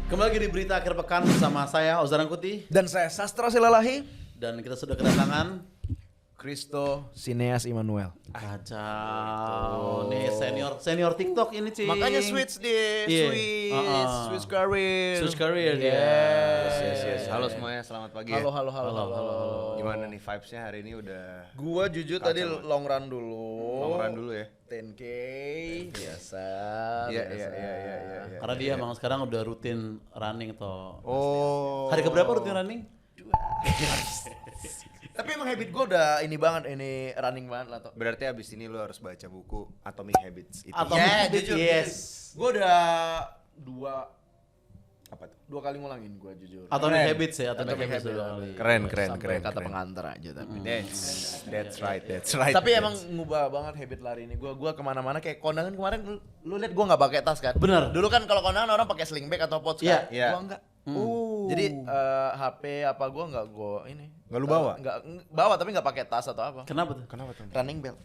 Kembali lagi di berita akhir pekan bersama saya Ozan Kuti Dan saya Sastra Silalahi. dan kita sudah kedatangan Christo Sineas Immanuel. kacau nih senior TikTok ini Ci. Makanya switch deh, Iya. switch career. Switch career dia. Yes. Halo semuanya, selamat pagi ya. Halo. Gimana nih vibes-nya hari ini udah Gua jujur tadi long run dulu. long run dulu ya? 10K biasa. Iya. Karena dia emang sekarang udah rutin running toh. Oh. Hari keberapa rutin running? Tapi emang habit gua udah ini banget, ini running banget lah toh. Berarti abis ini lu harus baca buku Atomic Habits itu. Atau Ya, jujur. yes. Gua udah Apa tuh? dua kali ngulangin gua jujur. Atomic Keren. Habits ya, Atomic Atomic Habits Habits. udah kali. Keren. Sampai kata pengantar aja tapi. That's right. Tapi emang ngubah banget habit lari ini. Gua kemana-mana kayak kondangan kemarin lu lihat gua nggak pakai tas kan? Bener. Dulu kan kalau kondangan orang pakai sling bag atau pouch kan? Iya. Gua enggak. Jadi HP apa gua nggak gua ini. Nggak lu bawa? Nggak bawa tapi nggak pakai tas atau apa. Kenapa tuh? Kenapa tuh? Running belt.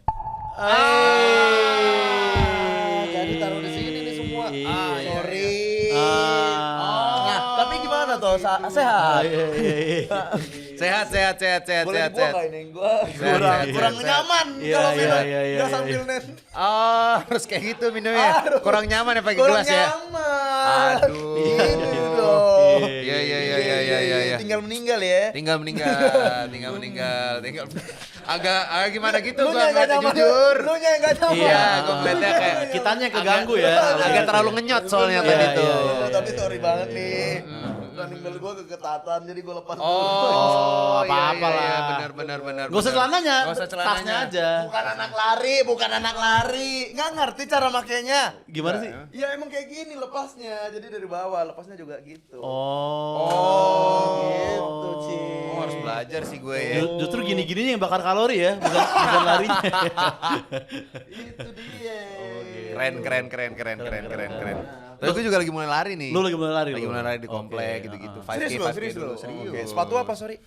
Jadi Jadi taruh di sini nih semua. Sorry. Ah. Nah, tapi gimana tuh? Sehat. Sehat. Boleh gua nggak ini? Gua Sehat. kurang nyaman Iya, kalau iya, minum iya, iya, nggak iya. sambil nen. Oh, harus kayak gitu minumnya. Aduh. Kurang nyaman ya pakai Kurang gelas ya? nyaman. Aduh. Gitu dong. Iya. Tinggal meninggal ya. Tinggal meninggal. Agak gimana gitu Lu gua nya nggak ngeliatnya nyaman. jujur. Lu nya nggak nyaman. Iya, gua ngeliatnya kayak Kitanya yang keganggu ya. agak terlalu ngenyot soalnya Iya, tadi iya, tuh. iya. Tapi sorry banget nih. Running belt gua keketatan jadi gua lepas dulu. Oh, apa-apa lah. Benar. Gak usah celananya, Gak usah celananya. tasnya aja. Bukan anak lari. Nggak ngerti cara makainya. Gimana sih? Ya emang kayak gini lepasnya. Jadi dari bawah, lepasnya juga gitu. Oh, Gitu, Ci. Oh, harus belajar sih gue ya. Justru gini-gininya yang bakar kalori ya, bukan larinya. Itu dia. Keren. Tapi gue juga lagi mulai lari nih. Lu lagi mulai lari? Lagi lu? mulai lari di Oke, komplek gitu-gitu. 5K, Serius 5K lu. dulu. Serius. Oke, sepatu apa, sorry?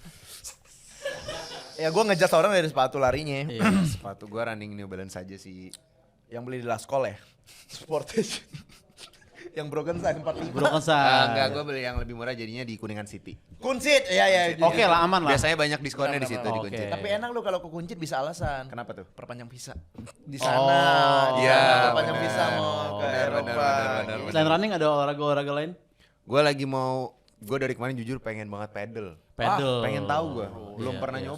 Ya gua ngejudge orang dari sepatu larinya. Iya. Sepatu gue running New Balance aja sih. Yang beli di Laskol ya? Sportage. Yang broken size 45. Broken side. Enggak, gue beli yang lebih murah jadinya di Kuningan City. Kuncit, iya. Oke lah, aman lah. Biasanya banyak diskonnya di situ di Oke. Kuncit. Tapi enak lu kalau ke Kuncit bisa alasan. Kenapa tuh? Perpanjang visa. Di Oh, sana. Di iya, sana perpanjang benar. visa mau ke Eropa. benar. Selain running ada olahraga lain? Gue dari kemarin jujur pengen banget pedal. Pedal. Pengen tahu gue. Belum Iya, pernah iya,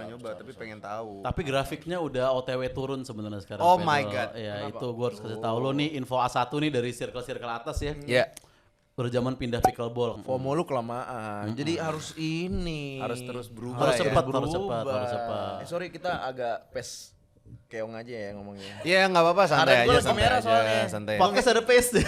nyoba, tapi pengen tahu. Tapi grafiknya udah OTW turun sebenarnya sekarang. Oh pedal. my God. Ya itu gue harus kasih tahu lo nih info A1 nih dari circle atas ya. Iya. Udah zaman pindah pickleball. FOMO lu kelamaan. Jadi harus ini. Harus terus berubah Harus ya. cepat, Berubah. harus cepat. Sorry kita agak keong aja ya ngomongnya. Iya nggak apa-apa, santai Karena gua aja, lagi santai merah aja, soalnya. santai. Podcast ada pace deh.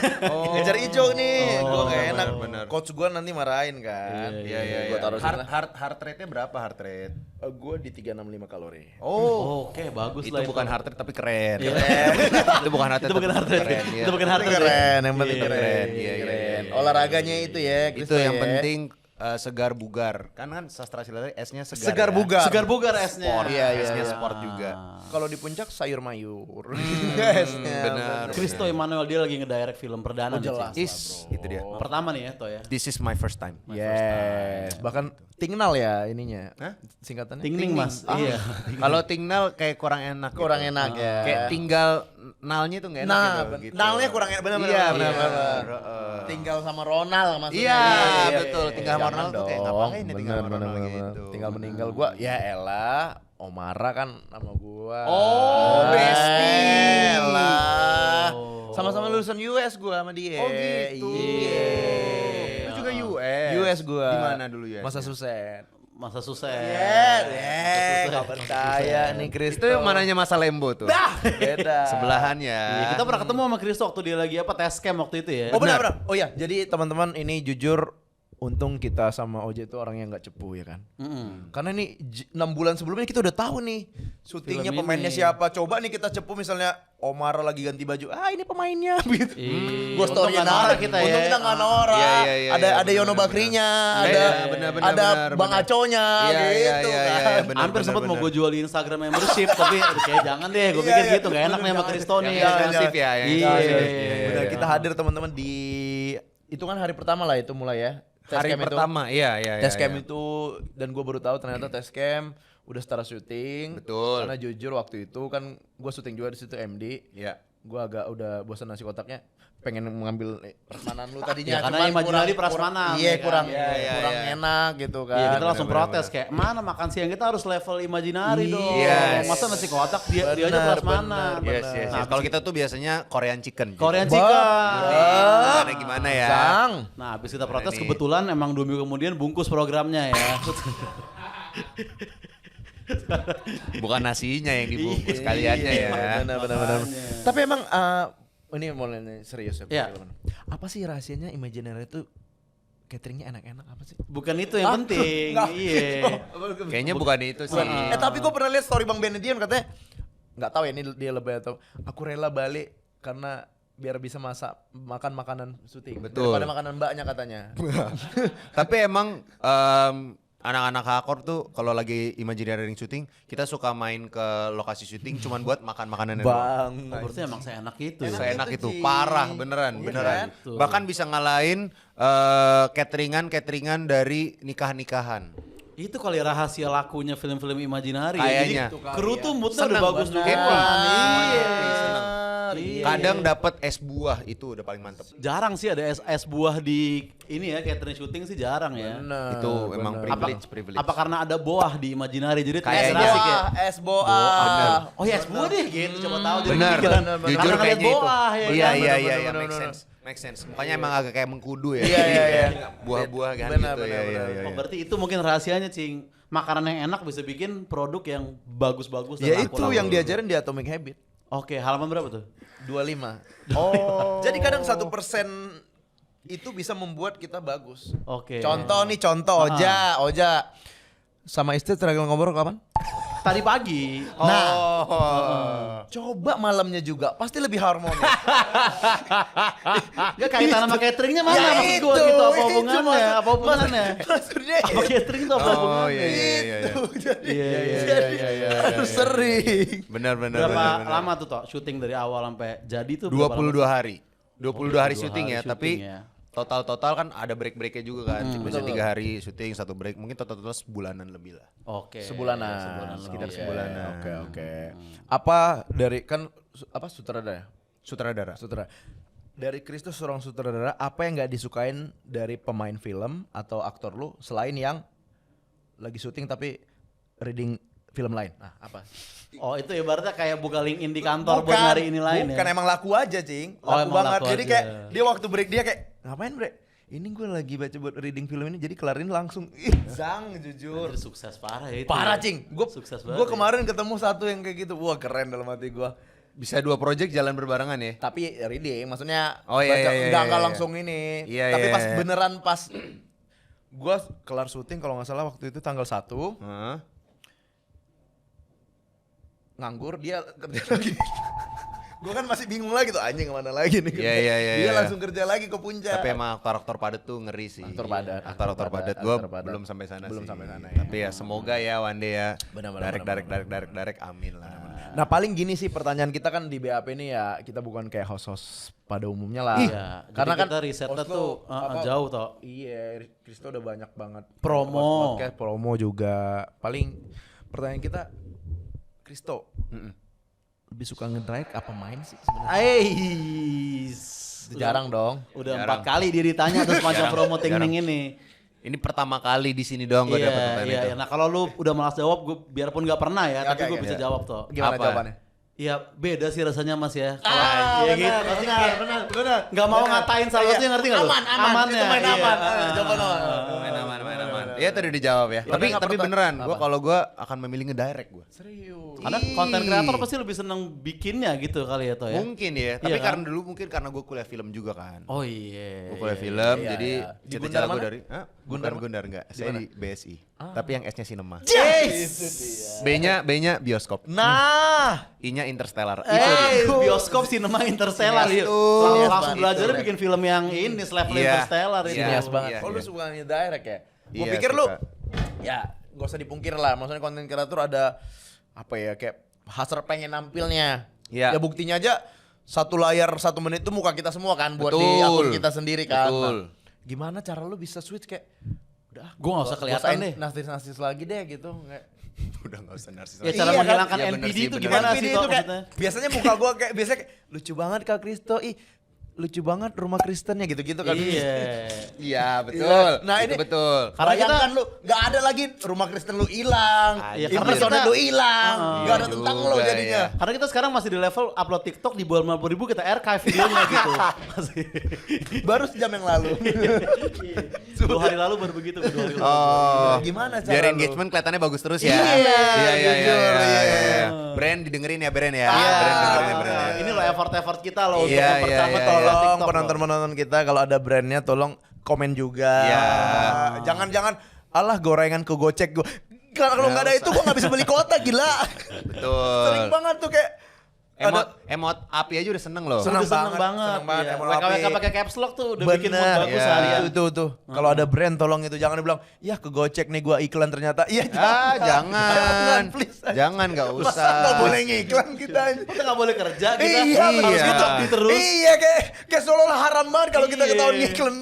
Ngejar hijau nih. Gua gak enak. benar. Coach gua nanti marahin kan. Iya. Gua taruh sini. Heart rate-nya berapa heart rate? Gua di 365 kalori. Oh, Oke, bagus itu lah bukan heart rate tapi keren. Iya. Itu bukan heart rate. Itu bukan tapi heart rate. keren, iya. Itu bukan heart rate. Keren, yang penting Iya, keren. iya, iya, Keren. iya. Olahraganya itu ya, Itu Kristo yang ya. penting segar bugar. Kan Sastra Silalahi S-nya segar. Segar ya. bugar. Segar bugar esnya. Sport. Iya, iya. S-nya sport juga. Kalau di puncak sayur mayur. benar. Christo Immanuel dia lagi ngedirect film perdana nih, jelas. Cik. Itu dia. Pertama nih ya, Toh ya. This is my first time. Yes. Bahkan Tingnal ya ininya. Hah? Singkatannya. Ting-ning Mas. Iya. Kalau tinggal kayak kurang enak. Kurang gitu. enak ya. Kayak tinggal nalnya tuh nggak enak Nah, gitu. nalnya kurang enak benar Iya, benar. Tinggal sama Ronald maksudnya. Iya, betul. Tinggal sama Jangan Ronald tuh kayak dong. ngapain ya tinggal sama Bener, Ronald bener. gitu. Tinggal meninggal gua ya elah Omara kan sama gua. Oh, bestie. Elah. Oh. Sama-sama lulusan US gua sama dia. Oh, gitu. Iya. Lu juga US. US gua. Di mana dulu US? Massachusetts. Masa susah. Gak percaya nih Kristo. Itu yang mananya Masa Lembo tuh. Beda. Sebelahannya. Iya, kita pernah ketemu sama Christo waktu dia lagi apa test camp waktu itu ya. Oh benar. Oh ya, jadi teman-teman ini jujur untung kita sama OJ itu orang yang nggak cepu ya kan. Karena ini 6 bulan sebelumnya kita udah tahu nih syutingnya Film pemainnya ini. siapa. Coba nih kita cepu misalnya Omar lagi ganti baju. Ah ini pemainnya gitu. Gua Untung story nggak norak kita ya. Untung kita nggak norak. Iya, iya, iya, ada iya, ada Yono benar, Bakrinya, benar. ada Iya, benar, benar, ada benar, Bang benar. Aconya Iya, iya, gitu iya, kan. iya, benar, Hampir benar, sempat mau benar. gue jual di Instagram membership tapi kayak jangan deh, gue pikir Iya, gitu nggak enak nih sama jangan. Christo nih. Yang eksklusif ya, yang Iya. eksklusif. Iya. Benar, kita hadir teman-teman di itu kan hari pertama lah itu mulai ya. Hari pertama, iya. Test camp itu dan gue baru tahu ternyata test camp udah start syuting. Betul. Karena jujur waktu itu kan gue syuting juga di situ MD. Iya. Gue agak udah bosan nasi kotaknya, pengen mengambil prasmanan lu tadinya. Ya, karena Imaginary prasmanan. Iya, kurang Iya. enak gitu kan. Iya, kita langsung bener, protes kayak mana makan siang kita harus level Imaginary dong. Yes. Masa nasi kotak dia aja Benar, prasmanan. benar. Yes. Nah, Kalau kita tuh biasanya Korean chicken. Korean Bah. chicken. Gimana ya? Sang. Nah, habis kita protes Ini. kebetulan emang 2 minggu kemudian bungkus programnya ya. Bukan nasinya yang dibungkus kaliannya ya. Benar. Tapi emang ini mulai serius ya. Iya. Apa sih rahasianya Imaginary itu cateringnya enak-enak apa sih? Bukan itu yang penting. Nggak. Iya. Kayaknya bukan itu sih. Tapi gue pernah lihat story Bang Benedion katanya nggak tahu ya ini dia lebih atau aku rela balik karena biar bisa makan makanan syuting. Betul. Daripada makanan mbaknya katanya. Tapi emang anak-anak hardcore tuh kalau lagi Imaginary syuting, kita suka main ke lokasi syuting cuman buat makan makanan Bang. Oh, berarti emang seenak itu. Enak. Seenak itu, itu, Ci. parah beneran. kan? Betul. Bahkan bisa ngalahin cateringan dari nikahan-nikahan. Itu kali rahasia lakunya film-film Imaginary. Kayaknya. Jadi kru tuh moodnya udah Seneng, bagus bener. duluan. Happy. Iya. Iya. Kadang dapat es buah itu udah paling mantep. Jarang sih ada es buah di ini ya catering syuting sih jarang ya. Bener, Itu emang bener. privilege. Apa karena ada boah di Imaginary jadi Kayaknya. terasa asik ya? Es boah. Oh ya es buah deh gitu coba tahu jadi Bener, pikiran. bener. jujur Karena ngeliat kayaknya itu. boah ya Iya, kan? iya, bener, make bener. sense. Make sense. Mukanya emang agak kayak mengkudu ya. Iya. Buah-buah kan Bener, gitu. bener, Iya. Oh berarti itu mungkin rahasianya Cing. Makanan yang enak bisa bikin produk yang bagus-bagus dan Ya laku-laku. itu yang diajarin di Atomic Habit. Oke, halaman berapa tuh? 25. Oh. Jadi kadang 1% itu bisa membuat kita bagus. Oke. Contoh Oja sama istri terakhir ngobrol kapan? Tadi pagi. Nah. Coba malamnya juga, pasti lebih harmonis. Gak kaitan sama cateringnya mana Ya maksud gue gitu apa itu hubungannya? Apa hubungannya? Maksudnya Apa catering itu apa Oh hubungannya? iya. Jadi harus sering. Benar. Berapa lama tuh Tok syuting dari awal sampai jadi tuh? berapa 22 lama? hari. 22 hari syuting ya, hari tapi syuting ya. total kan ada break-breaknya juga kan. Biasanya betul. 3 hari syuting, 1 break. Mungkin total sebulanan lebih lah. Oke. Sebulanan, sekitar lebih. sebulanan. Oke. Apa dari kan sutradara ya? Sutradara. Sutradara. Dari Kristus seorang sutradara, apa yang nggak disukain dari pemain film atau aktor lu selain yang lagi syuting tapi reading film lain? Nah, apa? Oh itu ibaratnya kayak buka LinkedIn di kantor buat nyari ini lain bukan, ya? emang laku aja, Cing. Oh, Laku emang banget. laku Jadi aja. kayak dia waktu break dia kayak, ngapain bre? Ini gue lagi baca buat reading film ini, jadi kelarin langsung. Ih, Zang, jujur. Anjir, sukses parah ya itu. Parah, ya. Cing. Gue Sukses banget. gue kemarin ketemu satu yang kayak gitu. Wah, keren dalam hati gue. Bisa 2 project jalan berbarengan ya? Tapi reading, maksudnya Oh, iya, baca, iya, enggak iya. langsung ini. Iya, Tapi iya, pas iya. beneran pas gue kelar syuting kalau nggak salah waktu itu tanggal 1 Heeh. nganggur, dia kerja lagi. Gue kan masih bingung lagi tuh, anjing kemana lagi nih. Iya, iya, iya, Dia iya. langsung kerja lagi ke puncak. Tapi emang aktor-aktor padat tuh ngeri sih. Aktor padat, Aktor-aktor aktor padat. padat, Gue aktor padat. belum sampai sana Belum sih. sampai sana ya. Tapi ya semoga ya one day ya. Benar-benar, Direct, amin lah. Nah paling gini sih pertanyaan kita kan di BAP ini ya, kita bukan kayak host-host pada umumnya lah. Iya, Karena jadi kan kita risetnya host tuh apa, jauh Tok. Iya, Kristo udah banyak banget Promo. podcast, promo juga. Paling pertanyaan kita, Kristo lebih suka ngedrive apa main sih sebenarnya? Jarang dong. Udah Jarang. 4 kali dia ditanya terus panjang promo Tingning ini. Ini pertama kali di sini doang gue dapet pertanyaan itu. Iya. Nah kalau lu udah malas jawab, gue biarpun gak pernah ya, Ya, tapi oke, gue oke, bisa iya. jawab Tok. Gimana Apa? jawabannya? Iya beda sih rasanya Mas ya. Benar, gitu. Pasti kayak benar. nggak mau ngatain salah satunya, ngerti nggak lu? Aman, itu main Iya. aman. Jawaban aman. Main aman. Iya tadi dijawab ya. Tapi Tapi beneran, gue kalau gue akan memilih ngedirect gue. Serius. Karena konten kreator pasti lebih seneng bikinnya gitu kali ya Toh ya. Mungkin ya, tapi Iya kan? karena dulu mungkin karena gue kuliah film juga kan. Oh iya. Gue kuliah film, iya, jadi iya. Di cita-cita Gundar gue mana? dari Gundar Gundar enggak, saya di BSI. Tapi yang S-nya Cinema. Yes. B-nya bioskop. Nah, I-nya Interstellar. Itu dia. Bioskop sinema Interstellar Sinias yuk. tuh. Langsung Sinias belajarnya banget. bikin film yang ini level Iya. Interstellar itu. Iya. Sinias banget. iya, Oh lu iya. suka direct ya? Gue Iya, pikir lu, suka. ya gak usah dipungkir lah. Maksudnya konten kreator ada apa ya kayak hasrat pengen nampilnya. Iya. Ya buktinya aja satu layar 1 menit itu muka kita semua kan buat di Betul. akun kita sendiri kan. Betul. Nah, gimana cara lu bisa switch kayak udah Gua nggak usah kelihatan deh. narsis lagi deh gitu. Nggak. Udah enggak usah narsis Ya lagi. cara Iya kan? menghilangkan Iya, bener NPD sih, itu bener. gimana NPD sih itu Tok, kayak, maksudnya? biasanya muka gua kayak biasanya kayak, lucu banget Kak Kristo. Ih, lucu banget rumah Kristennya gitu-gitu kan. Iya. Iya, betul. Iya. Nah, Itu ini- betul. Karena kita- Bayangkan lu nggak ada lagi rumah Kristen lu hilang, Iya, karena impersonate kita- lu hilang, nggak ada Iya tentang juga, lu jadinya. iya. Karena kita sekarang masih di level upload TikTok di bawah 50.000 kita archive videonya gitu. Masih. Baru sejam yang lalu. 2 hari lalu baru begitu, 2 hari lalu. Oh, Gimana cara biar lu? engagement kelihatannya bagus terus ya. Iya, jujur, iya. Brand didengerin ya, brand ya. Iya. Brand dengerin ya, brand ya. Ini loh effort kita loh untuk Iya, mempertama iya, tolong Tolong TikTok loh. penonton-penonton kita kalau ada brandnya tolong komen juga. Iya. Jangan-jangan alah gorengan ke gocek gua. Kalau nggak ada itu gua nggak bisa beli kota gila. Betul. Sering banget tuh kayak Emot api aja udah seneng loh. Seneng Udah seneng banget, banget. seneng banget, Iya. emang WKWK api. pakai caps lock tuh udah bikin mood bener. bagus Iya. seharian. Itu. Kalau ada brand tolong itu jangan dibilang, "Ya ke gocek nih gua iklan ternyata." Iya, Ah, jangan. please. Jangan enggak Masa usah. nggak boleh ngiklan kita? Kita nggak boleh kerja kita. Iya, harus iya. gitu terus. Iya, kayak seolah-olah haram banget kalau kita Iya. ketahuan ngiklan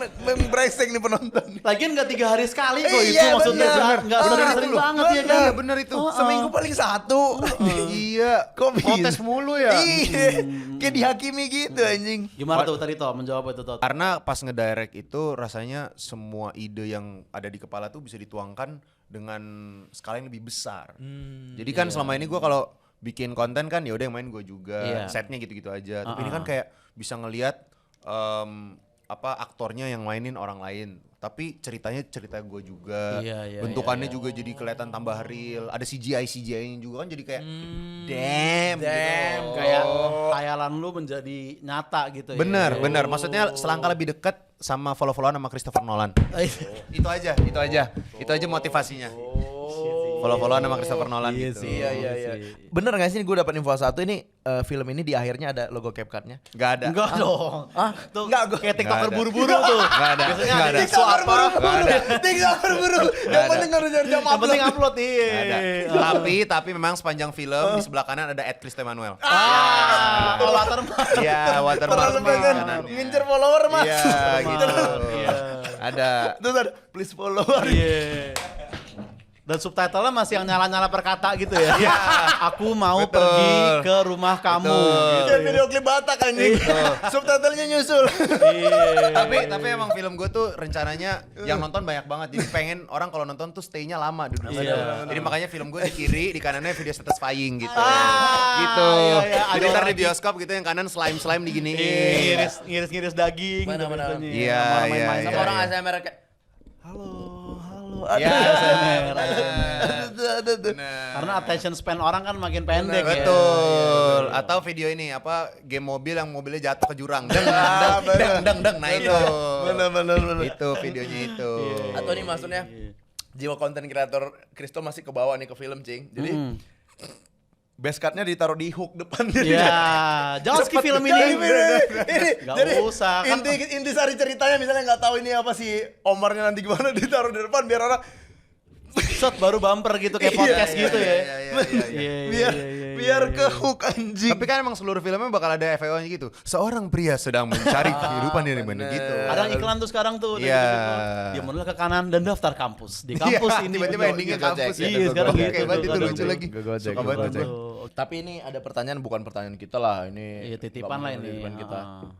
brengsek nih penonton. Lagian nggak 3 hari sekali kok itu Iya, maksudnya bener. nggak Bener sering itu. banget ya kan. Iya, bener itu. Seminggu paling 1. Iya. Kok bisa? Protes mulu ya. Iya, kayak dihakimi gitu anjing. Gimana tuh tadi Toh menjawab itu Toh? Karena pas ngedirect itu rasanya semua ide yang ada di kepala tuh bisa dituangkan dengan skala yang lebih besar. Jadi kan selama ini gue kalau bikin konten kan ya udah yang main gue juga, Iya. setnya gitu-gitu aja. Tapi ini kan kayak bisa ngelihat aktornya yang mainin orang lain. Tapi ceritanya cerita gue juga. Iya, Bentukannya juga jadi kelihatan tambah real. Ada CGI-nya juga kan jadi kayak damn gitu. Kayak khayalan lu menjadi nyata gitu ya. Bener. Maksudnya selangkah lebih dekat sama follow-followan sama Christopher Nolan. Itu aja. Itu aja motivasinya. Follow-followan sama Christopher Nolan Iya gitu. sih. Iya. Bener gak sih gue dapat info satu ini film ini di akhirnya ada logo CapCut-nya? Gak ada. Enggak dong. Tuh Enggak, gua- kayak TikToker Nggak ada. buru-buru tuh. Nggak ada. Biasanya Nggak ada ada. isu apa. Nggak ada. TikToker buru. Yang penting harus jam Yang penting upload iya. Nggak ada. Tapi memang sepanjang film di sebelah kanan ada @Cristo Emmanuel. Watermark. Iya, watermark Terlalu pengen kanannya. ngincer follower mas. Iya, gitu. Ada. Terus ada please follower. Iya. Dan subtitlenya masih yang nyala-nyala perkata gitu ya. Aku mau Betul. pergi ke rumah kamu. Betul. Gitu. Kayak video klip Batak anjing. Subtitlenya nyusul. Tapi emang film gue tuh rencananya yang nonton banyak banget. Jadi pengen orang kalau nonton tuh stay-nya lama duduk situ. Jadi makanya film gue di kiri, di kanannya video satisfying gitu. Gitu. iya. Jadi Ada ntar di orang- bioskop gitu yang kanan slime diginiin. Ngiris-ngiris daging. Mana, gitu mana. biasanya. Iya, Sama orang iya, main-main iya. sama Sama orang orang ASMR kayak halo. Iya, Ada. bener. Karena attention span orang kan makin pendek ya. Betul. Atau video ini game mobil yang mobilnya jatuh ke jurang. Deng. Nah itu. Bener. Itu videonya itu. Atau nih maksudnya jiwa konten kreator Kristo masih ke bawah nih ke film cing. Jadi base cut-nya ditaruh di hook depannya. Iya, jangan skip film ini. Ini Nggak jadi usah, kan. inti sari ceritanya misalnya nggak tahu ini apa si Omarnya nanti gimana ditaruh di depan biar orang Set baru bumper gitu kayak Iya, podcast iya, gitu iya, ya. iya, iya, iya. biar ke hook anjing. Tapi kan emang seluruh filmnya bakal ada FAO-nya gitu. Seorang pria sedang mencari kehidupan yang benar gitu. Ada yang iklan tuh sekarang tuh. Iya. Dia menoleh ke kanan dan daftar kampus. Di kampus Iya, ini. tiba-tiba endingnya kampus ya. Iya, sekarang Oke, gitu. banget itu Gua- lucu lagi. Gojek, Suka banget gojek. gue. Tapi ini ada pertanyaan bukan pertanyaan kita lah ini. Iya, titipan lah ini. Titipan kita. Ah.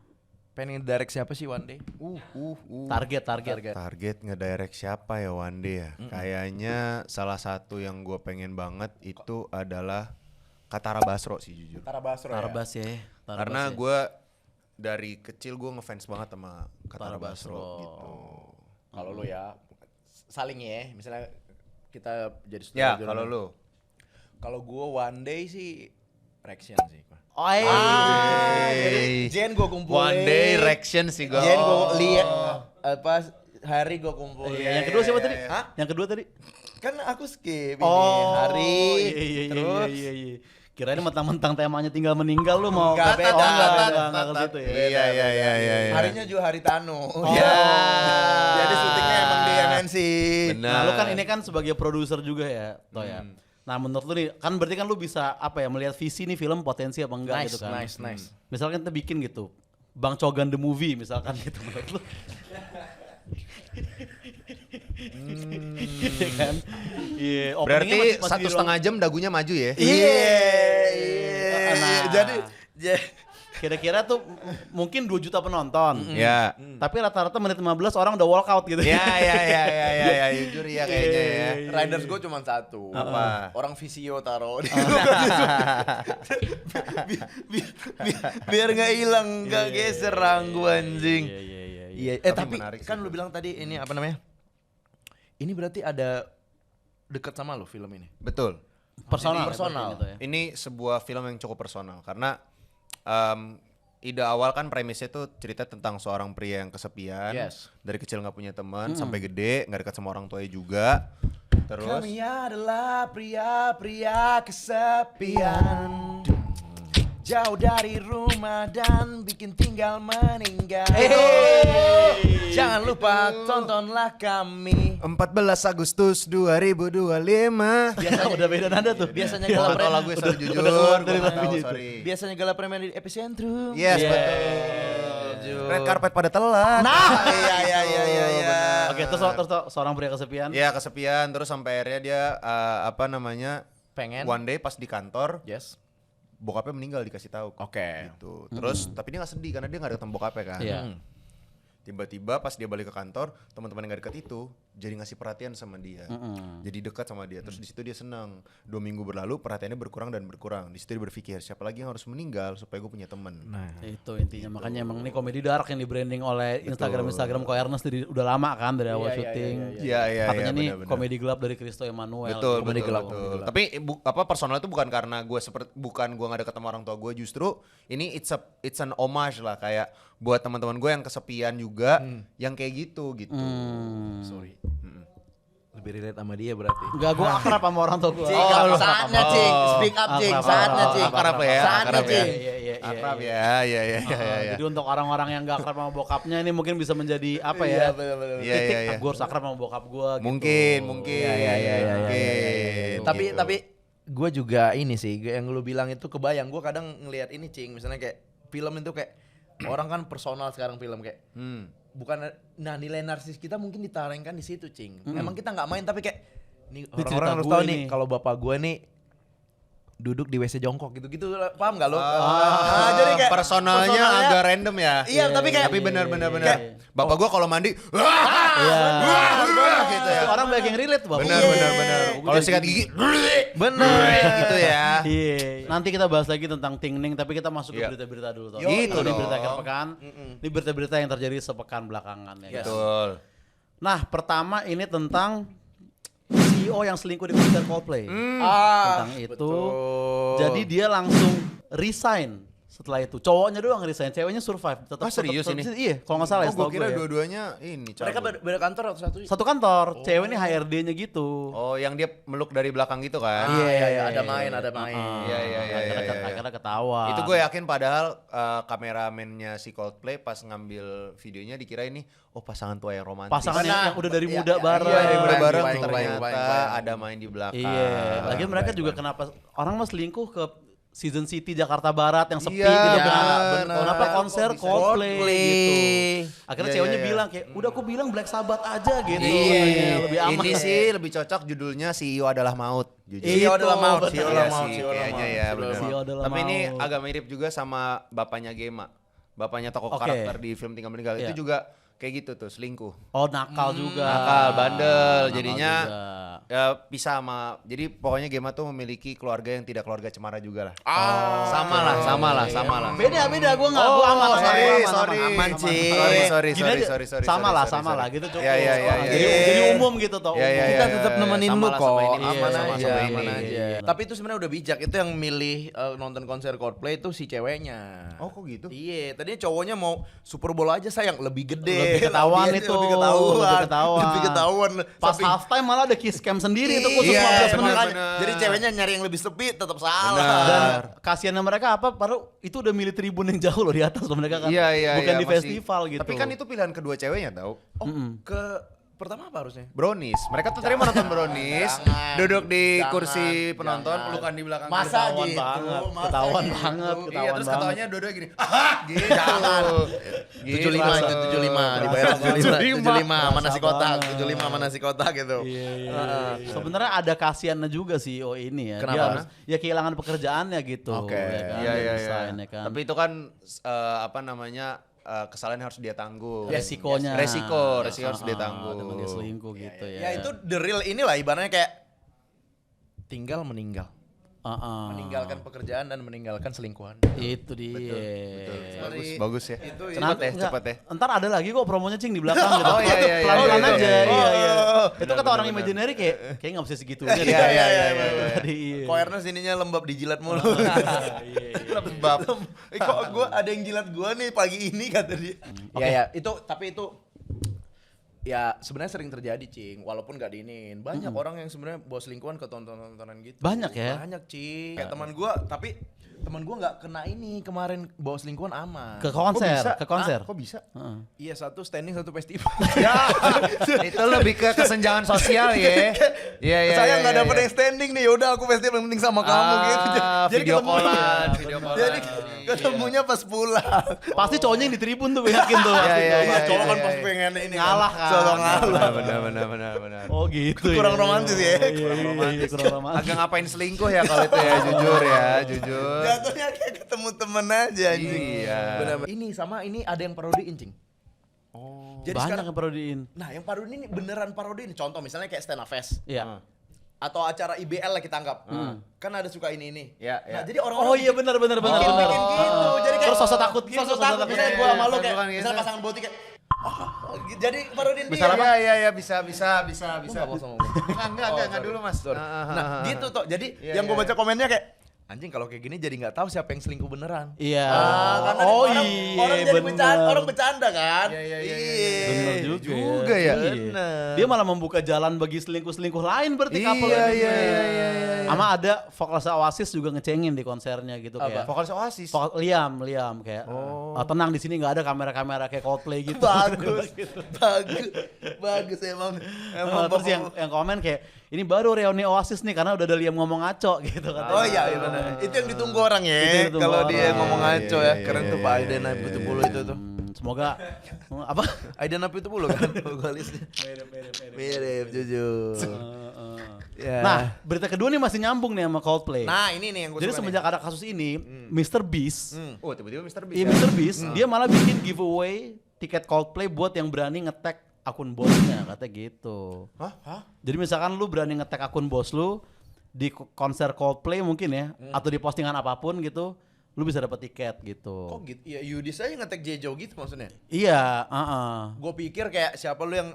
Pengen direct siapa sih one day? Target. Target ngedirect siapa ya one day ya? Kayaknya salah satu yang gue pengen banget itu adalah Katara Basro sih jujur. Tara Basro Tarbas ya. Karena gue dari kecil gue ngefans banget sama Katara Tara Basro Basro. gitu. Kalau lu ya saling ya, misalnya kita jadi Ya setuju kalau nih. lu. Kalau gua one day sih Reaction sih. Oi. Jadi Jen gua kumpulin. One day reaction sih gue. Jen gua lihat apa hari gua kumpulin. Yang kedua siapa tadi? Hah? Yang kedua tadi? Kan aku skip ini Oh, hari. Iya, terus iya. Kirain mentang-mentang temanya tinggal meninggal lu mau Enggak, ke- beda, enggak ke situ ya. Iya. harinya juga hari Tanu. Ya. Jadi syutingnya emang di MNC. Benar. Nah, lu kan ini kan sebagai produser juga ya, Toh ya. Nah menurut lu nih, kan berarti kan lu bisa apa ya melihat visi nih film potensi apa enggak gitu kan. Nice. Misalkan kita bikin gitu, Bang Cogan the Movie misalkan gitu menurut lu. Iya kan? Iya, Berarti openingnya masih di 1,5 jam dagunya maju ya? Iya. Nah. Jadi kira-kira tuh mungkin 2 juta penonton. Ya. Tapi rata-rata menit 15 orang udah walkout gitu. Ya, jujur ya kayaknya ya. Riders gue cuma satu. Apa? Orang visio taruh. Biar nggak hilang, nggak geser ranggu anjing. Iya. Tapi menarik kan sih lu bilang tadi ini apa namanya? Ini berarti ada dekat sama lu film ini. Betul. Personal. Personal. Gitu ya. Ini sebuah film yang cukup personal karena ide awal kan premisnya tuh cerita tentang seorang pria yang kesepian, Yes. dari kecil nggak punya teman sampai gede nggak dekat sama orang tuanya juga. Terus Kami adalah pria-pria kesepian, jauh dari rumah dan bikin tinggal meninggal. Jangan lupa tontonlah kami. 14 Agustus 2025. Biasanya udah beda nada tuh. Biasanya Gua gala nggak tahu lagu selalu jujur. udah keluar Gua dari nggak tahu, lagunya itu. sorry. Biasanya gala premier di epicentrum. Yes, Yeah. betul. Red carpet pada telat. Iya. Oke, terus seorang pria kesepian. Iya, kesepian terus sampai akhirnya dia Pengen. one day pas di kantor Yes. bokapnya meninggal dikasih tahu. Oke. Gitu. Terus tapi dia nggak sedih karena dia nggak ketemu bokapnya kan. Iya. Tiba-tiba pas dia balik ke kantor, teman-teman yang gak dekat itu jadi ngasih perhatian sama dia. Jadi dekat sama dia. Terus di situ dia senang. 2 minggu berlalu perhatiannya berkurang dan berkurang. Di situ dia berpikir siapa lagi yang harus meninggal supaya gue punya teman. Nah, Itu intinya. Makanya emang ini komedi dark yang di branding oleh Instagram Ko Ernest udah lama kan dari awal syuting. Iya, Katanya nih benar-benar. komedi gelap dari Christo Emmanuel. Betul, Komedi betul, gelap. betul. Tapi personal itu bukan karena gue bukan gue gak deket sama orang tua gue, justru ini it's an homage lah kayak buat teman-teman gue yang kesepian juga, yang kayak gitu. sorry. Lebih relate sama dia berarti. Enggak, gue akrab sama orang tua gue. Cing, saatnya Cing, speak up Cing, saatnya Cing. Akrab ya, Saatnya akrab ya. Cing. Iya. Akrab ya. Jadi untuk orang-orang yang gak akrab sama bokapnya ini mungkin bisa menjadi apa ya? bener-bener. Iya, Titik, iya. gue harus akrab sama bokap gue. Mungkin. Iya. Tapi Gitu. gue juga ini sih yang lu bilang itu kebayang. Gue kadang ngelihat ini Cing, misalnya kayak film itu kayak orang kan personal sekarang film kayak bukan nilai narsis kita mungkin ditarengkan di situ Cing. Memang kita nggak main tapi kayak nih Ini cerita orang-orang harus gue tahu nih. nih kalau bapak gue nih duduk di WC jongkok gitu-gitu, paham gak lo? Jadi kayak personalnya agak random ya. Iya, tapi kayak tapi benar. kayak- Bapak gua kalau mandi gitu ya. Orang banyak yang relate bapak. Benar. Kalau sikat gigi bener gitu ya. Iya. Nanti kita bahas lagi tentang Tingning, tapi kita masuk ke Iya. berita-berita dulu. Toh. Gitu Ini dong. berita akhir pekan. Ini berita-berita yang terjadi sepekan belakangan ya. guys. Betul. Nah, pertama ini tentang CEO yang selingkuh di konser Coldplay. Tentang itu. betul. Jadi dia langsung resign setelah itu. Cowoknya doang resign, ceweknya survive. Tetap serius tetap- ini? Iya, kalau nggak salah ya. Oh, gua setahu kira gue ya. dua-duanya ini Mereka cabut. beda kantor atau satu? Satu kantor, cewek ini HRD-nya gitu. Oh, yang dia meluk dari belakang gitu kan? Iya, ada main. Iya. Akhirnya ketawa. Itu gue yakin padahal kameramennya si Coldplay pas ngambil videonya dikira ini pasangan tua yang romantis. Pasangan yang udah dari muda Iya, bareng. Iya, udah Kebayang, bareng kebayang, ternyata kebayang. ada main di belakang. Iya, lagian mereka juga kenapa orang mah selingkuh ke Season City Jakarta Barat yang sepi Iya, gitu kan. bener. Kenapa konser Kok bisa? Coldplay gitu. Akhirnya Iya, ceweknya iya. bilang kayak, "Udah aku bilang Black Sabbath aja gitu." Iya, Lebih aman. ini sih lebih cocok judulnya CEO adalah maut. Jujur. CEO adalah maut, betul. CEO Iya adalah maut, sih, CEO adalah kayaknya maut. ya benar. CEO adalah Tapi ini maut. agak mirip juga sama bapaknya Gema. Bapaknya tokoh Oke. karakter di film Tinggal Meninggal Iya. itu juga kayak gitu tuh, selingkuh. Oh, nakal juga. Nakal, bandel. Nakal Jadinya juga. ya pisah sama. Jadi pokoknya Gema tuh memiliki keluarga yang tidak keluarga cemara juga lah. Sama lah. Beda, gua enggak, gua aman. Aman, Cing. Sorry. Gini aja, sama lah gitu cukup. Iya. Jadi umum gitu toh. Iya, iya, Kita iya, tetap iya. nemenin Sama lu lah kok, sama ini. aman Sama aja, sama aman ini. aja. Tapi itu sebenarnya udah bijak, itu yang milih nonton konser Coldplay itu si ceweknya. Oh, kok gitu? Iya, tadinya cowoknya mau Super Bowl aja sayang, lebih gede. Lebih ketahuan Lebih itu. Lebih ketahuan. Pas Sampai- halftime malah ada kiss cam sendiri itu khusus Iya, 15 menit. bener. Jadi ceweknya nyari yang lebih sepi tetap salah. Dan kasihannya mereka apa? Baru itu udah milih tribun yang jauh loh di atas loh mereka kan. Iya. Bukan di masih. festival gitu. Tapi kan itu pilihan kedua ceweknya tau. Oh, ke pertama apa harusnya? Brownies. Mereka tuh tadi mau nonton Brownies, duduk di kursi penonton, jangan. pelukan di belakang. Masa Ketahuan gitu? banget, Masa ketahuan gitu? banget, Iya, ketahuan terus banget. ketawanya dua-dua gini. Haha, gitu. Jangan. Gitu 75 rasa. itu 75 dibayar 75 sama nasi Rasa kotak, banget. 75 sama nasi kotak gitu. Iya. Sebenarnya ada kasihannya juga sih ini ya. Dia Kenapa? harus ya kehilangan pekerjaannya gitu. Oke. Ya kan? Iya, iya, Desain, iya. ya kan? Tapi itu kan apa namanya kesalahan yang harus dia tanggung. Resikonya. Resiko harus dia tanggung. Dengan dia selingkuh gitu ya. Ya itu the real inilah ibaratnya kayak tinggal meninggal. Meninggalkan pekerjaan dan meninggalkan selingkuhan. Itu dia. Bagus ya. Itu Cepet ya, Enggak, cepet ya. Ntar ada lagi kok promonya Cing di belakang gitu. Oh, iya, iya, iya. Pelan-pelan Oh, gitu. aja. Oh, Iya. Itu benar, kata orang benar, imaginary kayak nggak bisa segitunya. deh. Iya. Tadi, iya. Kok Ernest ininya lembab dijilat mulu. Lembab. Kok gua ada yang jilat gua nih pagi ini kata dia. Iya ya, itu tapi itu ya sebenarnya sering terjadi Cing, walaupun gak diinin. Banyak orang yang sebenarnya bawa selingkuhan ke tontonan-tontonan gitu. Banyak ya? Banyak Cing. Kayak teman gua, tapi teman gua nggak kena ini kemarin bawa selingkuhan aman. Ke konser, ke konser. Kok bisa? Heeh. Iya, satu standing satu festival. Ya, itu lebih ke kesenjangan sosial ya. Iya. Saya nggak dapet yang standing nih, yaudah aku festival yang penting sama kamu gitu. Video ketemunya- callan, video callan. Jadi ketemunya pas pulang. Pasti cowoknya yang di tribun tuh yakin tuh. Iya, pasti iya, tuh. iya, Cowok kan iya, pas iya. pengen ini Ngalah kan. Solo ngalah. Benar. Oh gitu. Kurang ya. romantis ya. Kurang romantis. Kurang romantis. Agak ngapain selingkuh ya kalau itu ya, jujur. Jatuhnya kayak ketemu temen aja anjing. Iya. Benar-benar. Ini sama ini ada yang parodiin, Cing. Oh. Jadi Banyak sekarang, yang parodiin. nah yang parodi ini beneran parodiin. Contoh misalnya kayak stand up fest Iya. atau acara IBL lah kita anggap. Kan ada suka ini. Iya, Nah, iya. jadi orang-orang Oh iya benar. bikin gitu. Jadi kayak Terus sosok takut gitu. Sosok takut misalnya gua sama lu kayak Bukan gitu. misalnya pasangan boti kayak jadi parodiin dia. Iya, bisa. Nggak mau sama gua. Enggak dulu Mas. Nah, gitu toh. Jadi Iya, yang gue iya. baca komennya kayak anjing kalau kayak gini jadi nggak tahu siapa yang selingkuh beneran. Iya. Karena Oh orang, iya. orang jadi bener. bercanda, orang bercanda kan. Iya. Bener juga, juga ya. Iya. Bener. Dia malah membuka jalan bagi selingkuh-selingkuh lain berarti couple Iya, ini. iya. Sama ada vokalis Oasis juga ngecengin di konsernya gitu kayak. Vokalis Oasis. Liam kayak tenang di sini nggak ada kamera-kamera kayak Coldplay gitu. bagus emang. Terus yang komen kayak ini baru reuni Oasis nih karena udah ada Liam ngomong ngaco gitu katanya. Oh iya benar. Itu yang ditunggu orang ya. Itu yang ditunggu Kalau dia orang. ngomong ngaco Iya, ya. iya, Keren iya, tuh iya, Pak iya, Aiden iya, Abu iya, Tupulu itu tuh. Semoga apa? Aiden Abu Tupulu kan vokalisnya. Mirip jujur. Ya. Nah, berita kedua nih masih nyambung nih sama Coldplay. Nah, ini nih yang gue Jadi suka semenjak ada kasus ini, Mr. Beast, Oh, tiba-tiba Mr. Beast. iya Mr. Beast, dia malah bikin giveaway tiket Coldplay buat yang berani nge-tag akun bosnya, katanya gitu. Hah? Jadi misalkan lu berani nge-tag akun bos lu di konser Coldplay mungkin ya, atau di postingan apapun gitu, lu bisa dapat tiket gitu. Kok gitu? Ya Yudi saya ngetek Jejo gitu maksudnya. Iya, Gue pikir kayak siapa lu yang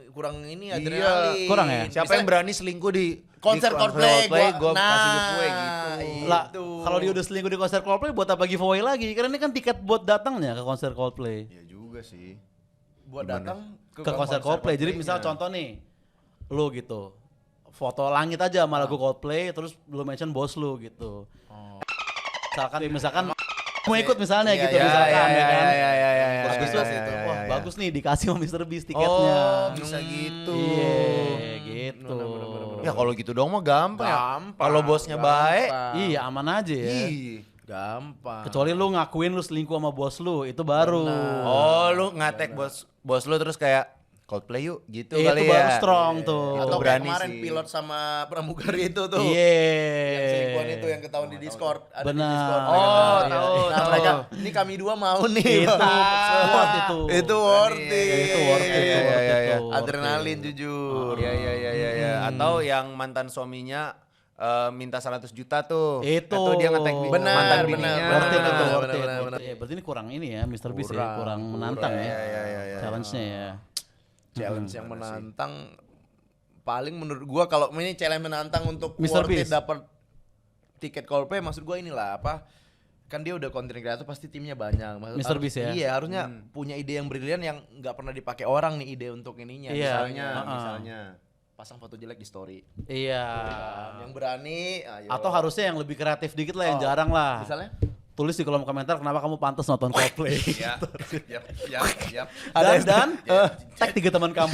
kurang ini Iya. adrenalin. Kurang ya? Siapa yang berani selingkuh di konser di Coldplay, gua nah, kasih giveaway gitu. Lah, itu. kalau dia udah selingkuh di konser Coldplay buat apa giveaway lagi? Karena ini kan tiket buat datangnya ke konser Coldplay. Ya juga sih. buat datang Ke konser Coldplay. Jadi misal contoh nih, lu gitu, foto langit aja sama lagu Coldplay, terus lu mention bos lu gitu. Misalkan mau ikut misalnya gitu, misalkan ya kan. Bagus tuh, wah bagus nih dikasih sama Mr. Beast tiketnya. Oh, bisa gitu. Iya, gitu. Ya kalau gitu dong mah gampang ya. Gampang. Kalau bosnya baik, Iya, aman aja ya. ih. Gampang. Kecuali lu ngakuin lu selingkuh sama bos lu, itu baru. Oh, lu ngatek bos lu terus kayak Coldplay yuk gitu Itu kali ya. baru strong tuh. Atau kayak berani kemarin sih. pilot sama pramugari itu tuh. Iya. Yang selingkuhan itu yang ketahuan di Discord. Ada di Benar. Discord. Oh, Mereka tahu, Nah, tahu. mereka, ini kami dua mau nih. Itu worth itu. Itu worth it. Itu worth it, Iya, itu worth iya, it iya. tuh. Adrenalin jujur. Iya. Atau yang mantan suaminya minta 100 juta tuh. Itu. Atau dia ngetek Benar, mantan benar, bininya. Worth it itu, Benar, worth it. benar. Iya, berarti ini kurang ini ya, Mr. Beast ya, kurang menantang ya. Iya. Challenge-nya ya. Challenge yang menantang paling menurut gua kalau ini challenge menantang untuk Mr. worth it Beast. dapat tiket Coldplay maksud gua inilah apa kan dia udah content creator pasti timnya banyak. Mr. Beast ya? Iya harusnya punya ide yang brilian yang nggak pernah dipakai orang nih ide untuk ininya. Iya. Misalnya. Pasang foto jelek di story. Iya. Yang berani, ayo. Atau harusnya yang lebih kreatif dikit lah, yang jarang lah. Misalnya? tulis di kolom komentar kenapa kamu pantas nonton Coldplay. Yap. Dan tag 3 teman kamu.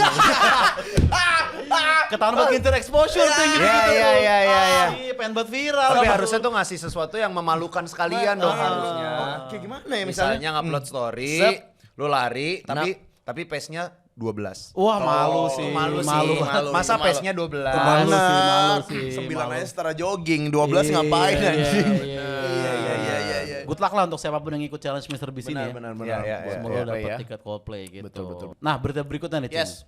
Ketahuan buat exposure tuh gitu. Iya. Pengen buat viral. Tapi harusnya tuh ngasih sesuatu yang memalukan sekalian dong harusnya. Kayak gimana ya Misalnya ngupload story, lu lari tapi pace-nya 12. Wah malu sih. Malu. Masa Malu. pace-nya 12? Malu sih. 9 aja setara jogging, 12 ngapain anjing? Iya. Good luck lah untuk siapapun yang ikut challenge Mr. Beast ini ya. Benar. Iya. Semoga dapat ya. tiket Coldplay gitu. Betul. Nah berita berikutnya nih Cing. Yes.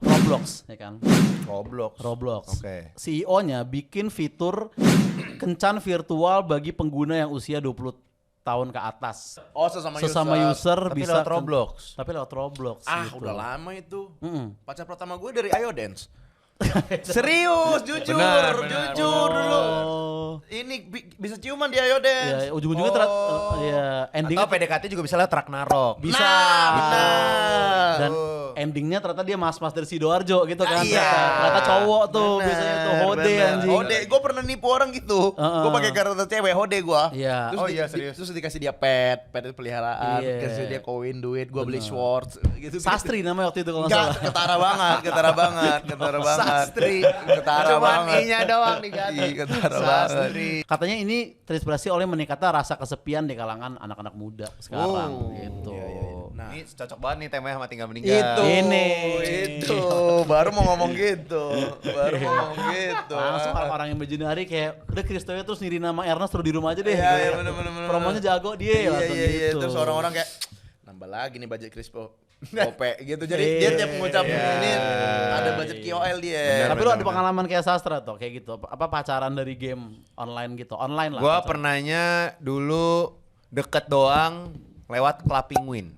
Roblox ya kan. Roblox. Oke. CEO-nya bikin fitur kencan virtual bagi pengguna yang usia 20 tahun ke atas. Oh, sesama user Tapi bisa lewat Roblox. Tapi lewat Roblox gitu. Udah lama itu. Mm-mm. Pacar pertama gue dari Ayo Dance. Serius, jujur Benar. dulu. Ini bisa ciuman di Ayo Dance. Ya, ujung-ujungnya ya endingnya Atau PDKT juga bisa lewat Ragnarok. bisa. Benar. Dan endingnya ternyata dia mas-mas dari Sidoarjo gitu kan. Iya. Ternyata cowok tuh biasanya tuh hode anjing. Hode, gue pernah nipu orang gitu. Gue pakai karakter cewek hode gue. Iya. Oh iya, serius. Terus dikasih dia pet itu peliharaan, Iya. kasih dia koin duit, gue beli Schwartz gitu. Sastri namanya waktu itu kalau nggak Enggak, salah. ketara banget. Sastri. Ketara Cuman banget. I-nya doang diganti. Iya, ketara banget. Katanya ini terinspirasi oleh meningkatnya rasa kesepian di kalangan anak-anak muda sekarang gitu. Nah, Ini cocok banget nih temanya sama tinggal meninggal. Itu baru mau ngomong gitu. Langsung orang-orang yang berjenari kayak udah Kristoya terus nyiri nama Ernest terus di rumah aja deh. Iya, gitu. bener. Promonya jago dia langsung gitu. Terus orang-orang kayak nambah lagi nih budget Crispo. Gope gitu. Jadi dia tiap ngucap ini ada budget KOL dia. Tapi lu ada pengalaman kayak Sastra tuh kayak gitu. Apa pacaran dari game online gitu? Online lah. Gua pacaran. pernahnya dulu deket doang lewat Club Penguin.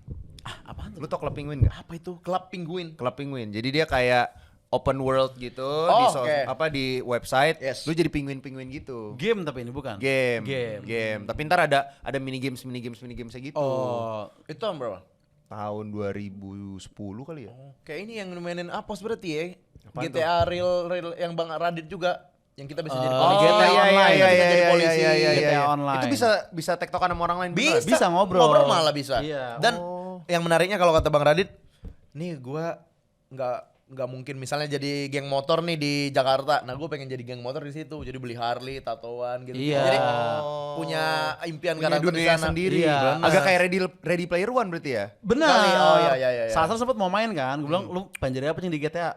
Apaan tuh? Lu tau Club Penguin gak? Apa itu? Club Penguin. Club Penguin. Jadi dia kayak open world gitu Oh, oke. di website. Yes. Lu jadi penguin-penguin gitu. Game tapi ini bukan. Game. Game. Tapi ntar ada mini games gitu. Oh, Itu tahun berapa? Tahun 2010 kali ya. Kayak ini yang mainin Apos berarti ya. Apaan GTA real yang Bang Radit juga yang kita bisa jadi Oh, polisi. GTA online. Kita bisa jadi polisi. GTA online. Itu bisa tektokan sama orang lain beneran? Bisa ngobrol. Ngobrol malah bisa. Iya. Dan yang menariknya kalau kata Bang Radit, nih gua nggak mungkin misalnya jadi geng motor nih di Jakarta. Nah, gue pengen jadi geng motor di situ. Jadi beli Harley, tatoan gitu. Iya. Jadi punya impian Punya karakter di dunia sana. sendiri. Iya. Agak kayak Ready Player One berarti ya? Benar. Kali. Oh, iya. Sastra sempet mau main kan. Gue bilang lu pengen jadi apa Cing, di GTA?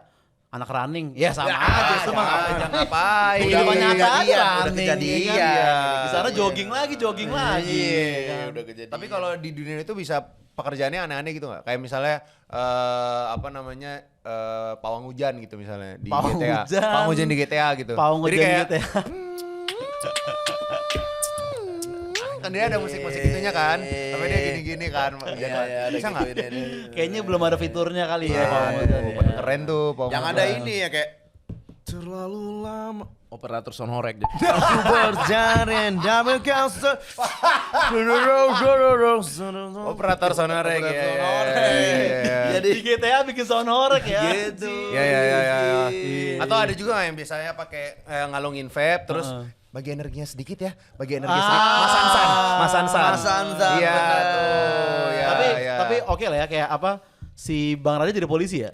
Anak running. Ya sama aja semua. Jangan ngapain. Kehidupan nyata aja udah running. kejadian. ya kan? Di sana jogging lagi. Iya, udah kejadian. Tapi kalau di dunia itu bisa pekerjaannya aneh-aneh gitu nggak? Kayak misalnya pawang hujan gitu misalnya di Pawang GTA. hujan. Pawang hujan di GTA gitu. Pawang Jadi hujan kayak, gitu ya. kan dia ada musik-musik itunya kan. Tapi dia gini-gini kan. Iya, Bisa nggak? Kayaknya belum ada fiturnya kali ya pawang hujan ya. Keren tuh pawang Yang hujan. ada ini ya kayak terlalu lama operator sonorek deh. Aku berjalan double caster. Operator sonorek ya. Jadi Di GTA bikin sound horek ya. gitu. Ya. Atau ada juga nggak yang biasanya pakai ngalungin vape terus bagi energinya sedikit ya, bagi energi sedikit. Mas Ansan. Mas Ansan, Iya benar. tuh. Ya, Tapi oke lah ya kayak apa si Bang Radit jadi polisi ya?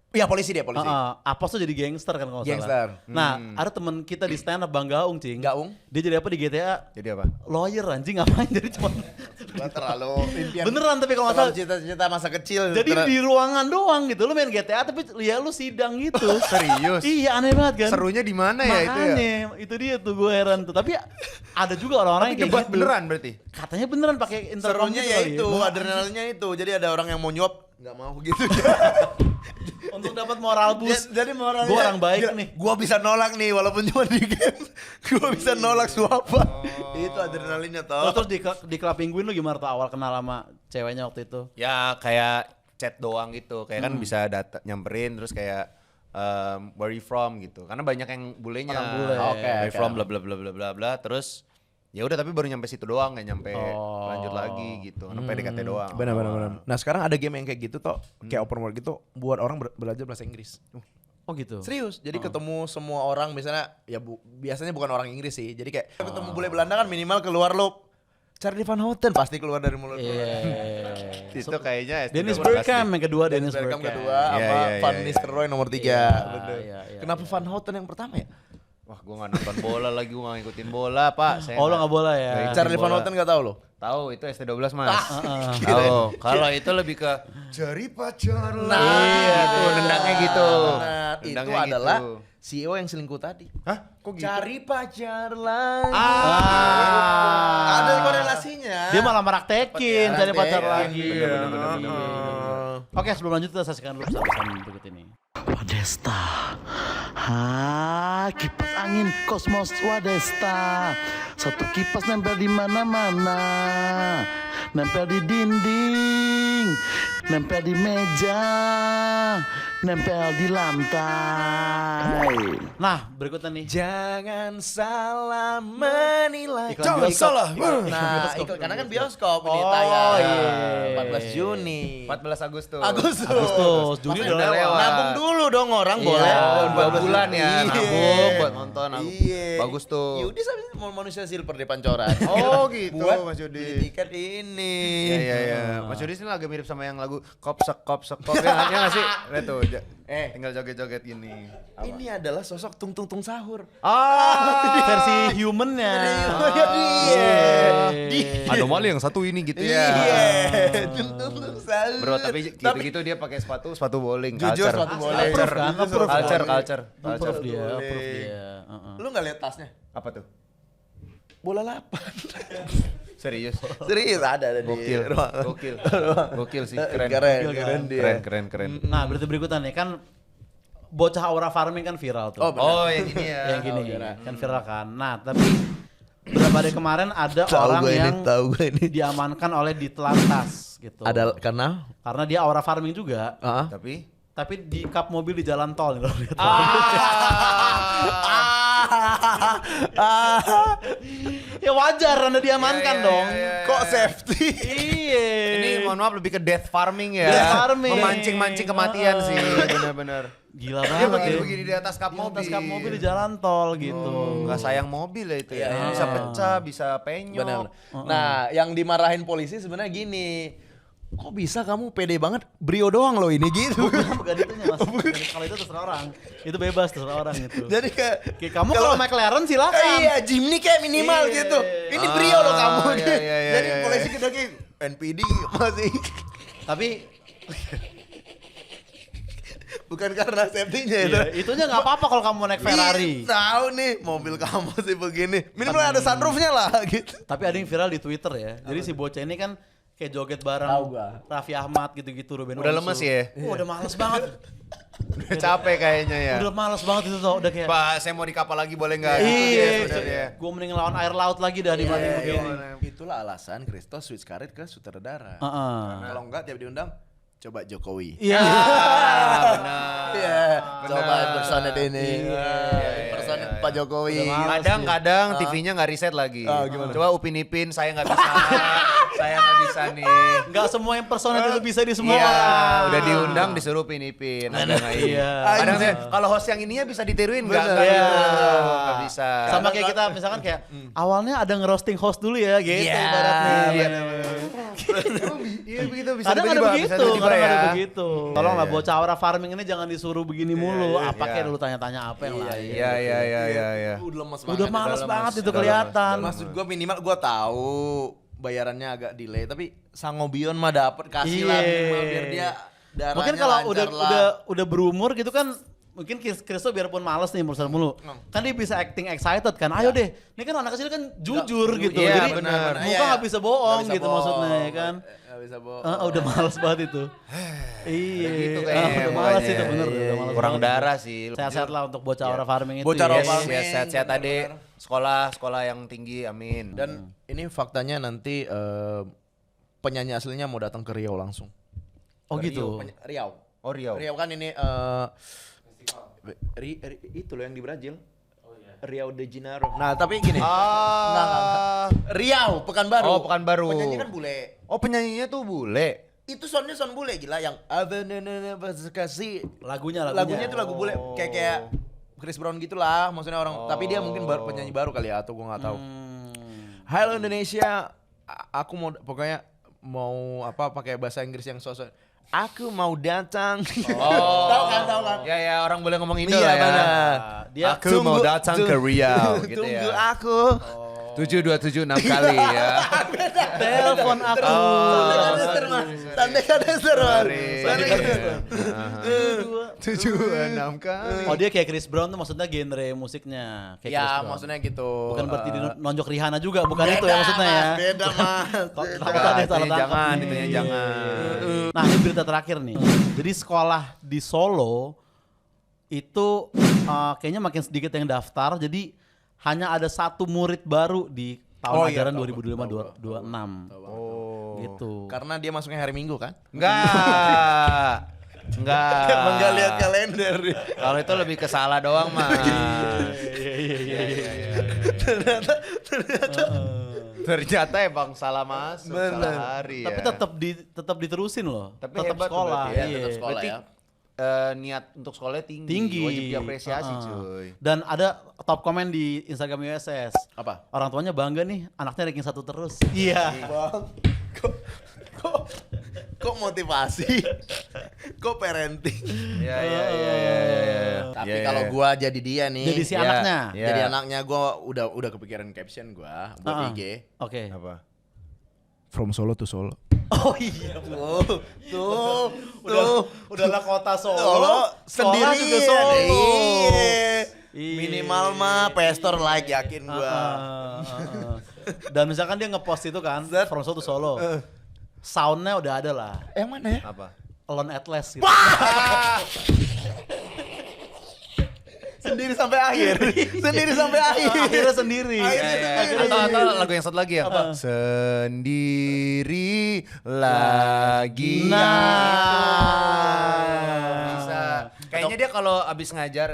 Iya polisi dia polisi. Apos tuh jadi gangster kan kalau Gangster. salah. Nah, ada teman kita di stand up Bang Gaung, Cing. Gaung? Dia jadi apa di GTA? Jadi apa? Lawyer anjing ngapain jadi cuma Gua terlalu impian. beneran tapi kalau nggak salah cita-cita masa kecil. jadi di ruangan doang gitu. Lu main GTA tapi ya lu sidang gitu. Serius? Iya aneh banget kan. Serunya di mana ya itu ya? Makanya, itu dia tuh gue heran tuh. Tapi ada juga orang-orang yang kayak Debat gitu. beneran berarti? Katanya beneran pakai intercom serunya gitu ya kali itu, ya. adrenalinnya itu. Jadi ada orang yang mau nyuap nggak mau gitu. Untuk dapat moral boost. Jadi moralnya Gue orang baik gila, nih. Gua bisa nolak nih walaupun cuma di game. Gua bisa nolak suapan. Itu adrenalinnya toh. Terus di Club Penguin lu gimana tuh awal kenal sama ceweknya waktu itu? Ya kayak chat doang gitu. Kayak kan bisa nyamperin terus kayak where you from gitu. Karena banyak yang bulenya. Orang bule. Oke, Where you oke. from bla bla bla bla bla bla. Terus ya udah tapi baru nyampe situ doang, nggak nyampe lanjut lagi gitu. Karena PDKT doang. Benar. Nah sekarang ada game yang kayak gitu toh, kayak open world gitu, buat orang belajar bahasa Inggris. Oh gitu. Serius, jadi ketemu semua orang misalnya, ya biasanya bukan orang Inggris sih. Jadi kayak ketemu bule Belanda kan minimal keluar lo Charlie Van Houten pasti keluar dari mulut gua. Itu kayaknya SD Dennis 12 Bergkamp deh. yang kedua, Dennis Bergkamp Bergkamp. kedua sama Iya, Van iya. Nistelrooy nomor 3. Iya, Bener. iya, iya, Kenapa Van Houten yang pertama ya? Wah, gue gak nonton bola lagi, gue gak ngikutin bola, Pak. Saya Oh, lo nggak bola ya? Nggak Charlie Van bola. Houten gak tahu lo? Tahu itu ST12, Mas. Tahu. Kalau itu lebih ke cari pacar lah. Gitu, nendangnya gitu. Nah, itu Nendangnya adalah gitu. CEO yang selingkuh tadi. Hah? Kok gitu? Cari pacar lagi. Ah. Ada korelasinya. Dia malah meraktekin cari pacar lagi. Bener. Oke, sebelum lanjut kita saksikan dulu pesan-pesan berikut ini. Wadesta, kipas angin Kosmos Wadesta. Satu kipas nempel di mana-mana, nempel di dinding, nempel di meja, nempel di lantai. Nah, berikutnya nih. Jangan salah menilai. Iklan Jangan bioskop. salah. Nah, karena kan bioskop ini Oh, tayang. iya. 14 Juni. 14 Agustus. Agustus. Juni Makanya udah lewat. Nabung dulu dong orang Iya, boleh. 2 bulan ya. Iya. Nabung buat nonton. Iya. Bagus tuh. Yudi sama mau manusia silver di Pancoran. Oh, gitu, Buat Mas Yudi. beli tiket ini. Iya. Mas Yudi sini agak mirip sama yang lagu kop sek kop ya nggak sih? Lihat tuh, tinggal joget-joget gini. Ini adalah sosok tung tung tung sahur. Versi humannya. Iya. Anomali yang satu ini gitu ya. Iya. Tung tung tung sahur. Bro, tapi gitu-gitu dia pakai sepatu bowling. Jujur, Culture. sepatu bowling. Culture. Kan, approve Culture, kan? culture. Approve dia, boleh. approve dia. Lu nggak lihat tasnya? Apa tuh? Bola 8. Serius? Serius ada di Gokil, ruang. gokil sih, keren. Keren dia. Keren. Nah, berarti berikutnya nih kan bocah aura farming kan viral tuh. Oh, benar. Oh, yang ini ya. yang gini kan viral kan. Nah, tapi beberapa hari kemarin ada orang yang tahu gue ini. diamankan oleh Ditlantas gitu. Ada karena Karena dia aura farming juga, Tapi di kap mobil di jalan tol nih kalau lihat. Ya wajar Anda diamankan Iya, dong. iya. kok safety? Iya. ini mohon maaf lebih ke death farming ya. Death farming. Memancing kematian sih, benar-benar. Gila Dia banget ya. begini di atas kap Di mobil. atas kap mobil di jalan tol gitu. Nggak sayang mobil ya itu ya. Bisa pecah, bisa penyok. Benar. Nah, yang dimarahin polisi sebenarnya gini. Kok bisa kamu pede banget Brio doang loh ini gitu. Bukan itunya mas. Kalau itu terserah orang. Itu bebas terserah orang itu. Jadi kayak Kamu kalau McLaren silakan. iya, Jimny kayak minimal Iya. gitu. Ini Brio loh kamu. iya, iya, Jadi iya, polisi kita kayak NPD masih Tapi bukan karena safety-nya itu. iya, itunya nggak apa-apa kalau kamu naik Ferrari. Tahu nih mobil kamu sih begini. Minimal ada sunroofnya lah gitu. Tapi ada yang viral di Twitter ya. Jadi si bocah ini kan kayak joget bareng Tahu gua. Raffi Ahmad gitu-gitu, Ruben Udah Onsu. lemes ya? Udah males banget. Udah capek kayaknya ya. Udah males banget itu tuh. Udah kayak Pak, saya mau di kapal lagi boleh nggak? Gitu iya, dia sebenarnya. gue mending lawan air laut lagi dah dibanding begini. Itulah alasan Christo switch karir ke sutradara. Heeh. Kalau enggak tiap diundang coba Jokowi. Iya. Benar. Iya, coba personet ini. Personet Pak Jokowi. Udah males. Kadang-kadang TV-nya nggak riset lagi. Gimana? Coba Upin Ipin, saya nggak bisa. Saya nggak bisa nih. Nggak semua yang personet itu bisa di semua Iya, orang. udah diundang disuruh Upin Ipin. Ada nggak ini? Iya. Kadang saya, kalau host yang ininya bisa ditiruin nggak? Bener. Nggak Iya. gitu. Nggak bisa. Sama kayak kita misalkan kayak awalnya ada ngerosting host dulu ya gitu Iya, ibaratnya. iya. Iya begitu bisa Kadang ada tiba-tiba, begitu, bisa tiba-tiba kadang ada ya. begitu. Tolonglah iya. bocah aura farming ini jangan disuruh begini mulu. Apa iya. kayak dulu tanya-tanya apa yang lain. Iya iya iya iya. Udah lemes banget. Udah males lemes, banget itu udah kelihatan. Maksud gue minimal gue tahu bayarannya agak delay tapi Sangobion mah dapet kasih lah Iya. minimal biar dia darahnya Mungkin kalau lancar lah. udah berumur gitu kan mungkin Kristo biarpun males nih urusan mulu. Kan dia bisa acting excited kan. Ayo deh. Ini kan anak kecil kan jujur gitu. Iya, Jadi benar. muka nggak bisa bohong gitu maksudnya ya kan. Gak bisa bohong. Udah males banget itu. Iya. Gitu kayaknya udah males mukanya. itu bener. Udah males Kurang banget. darah sih. Sehat-sehat lah untuk bocah aura farming itu. Bocah ya. aura Yes, farming. yes, sehat-sehat tadi. Sekolah yang tinggi, amin. Dan ini faktanya nanti penyanyi aslinya mau datang ke Riau langsung. Oh Ke gitu. Riau. Oh Riau. Riau kan ini itu loh yang di Brazil. Riau de Janeiro. Nah, tapi gini. Ah. Riau, Pekanbaru. Oh, Pekanbaru. Penyanyi kan bule. Oh penyanyinya tuh bule. Itu soundnya sound bule gila yang kasih Lagunya itu lagu bule kayak Chris Brown gitulah maksudnya orang tapi dia mungkin penyanyi baru kali ya atau gua nggak tahu. Halo Indonesia, aku mau pokoknya mau apa pakai bahasa Inggris yang sosok aku mau datang. Tahu kan? Ya orang boleh ngomong Indo Iya, lah ya. benar. Dia Aku mau datang ke Riau gitu Tunggu ya. aku. 7276 kali ya. telepon aku. Santai kan Esther, Mas. Santai kan. 76 kali. Oh dia kayak Chris Brown tuh maksudnya genre musiknya kayak Chris Ya, Brown. maksudnya gitu. Bukan berarti nonjok Rihanna juga, bukan itu ya maksudnya ya. Beda, Mas. Takut ada yang salah tangkap Jangan, nih. intinya jangan. Nah ini berita terakhir nih. Jadi sekolah di Solo itu kayaknya makin sedikit yang daftar. Jadi hanya ada 1 murid baru di tahun ajaran 2025-2026. Oh. Gitu. Karena dia masuknya hari Minggu kan? Enggak. Emang nggak lihat kalender. Kalau itu lebih ke salah doang, Mas. Ternyata emang salah masuk, salah hari Tapi ya. tetap diterusin loh. Tapi tetap hebat tuh sekolah. berarti ya, Iya. tetap sekolah Berarti ya. niat untuk sekolahnya tinggi. Tinggi. Wajib diapresiasi, Heeh. cuy. Dan ada top komen di Instagram USS. Apa? Orang tuanya bangga nih, anaknya ranking 1 terus. Iya. Bang, kok motivasi? Kok parenting? Iya. Tapi Iya, kalau iya. gua jadi dia nih, Jadi si Iya. anaknya. Iya. jadi anaknya gua udah kepikiran caption gua buat IG. Oke. Apa? From Solo to Solo. Oh iya. Tuh, Udahlah kota Solo. Solo Sekolah sendiri juga Solo. Iya. Minimal mah pastor like yakin gua. Dan misalkan dia ngepost itu kan, from Solo to Solo. Soundnya udah ada lah. Yang mana ya? Apa? Alone at Last gitu. Sendiri sampai akhir. Sendiri sampai akhir. Akhirnya sendiri. Atau lagu yang satu lagi ya? Sendiri lagi. Bisa. Kayaknya dia kalau abis ngajar,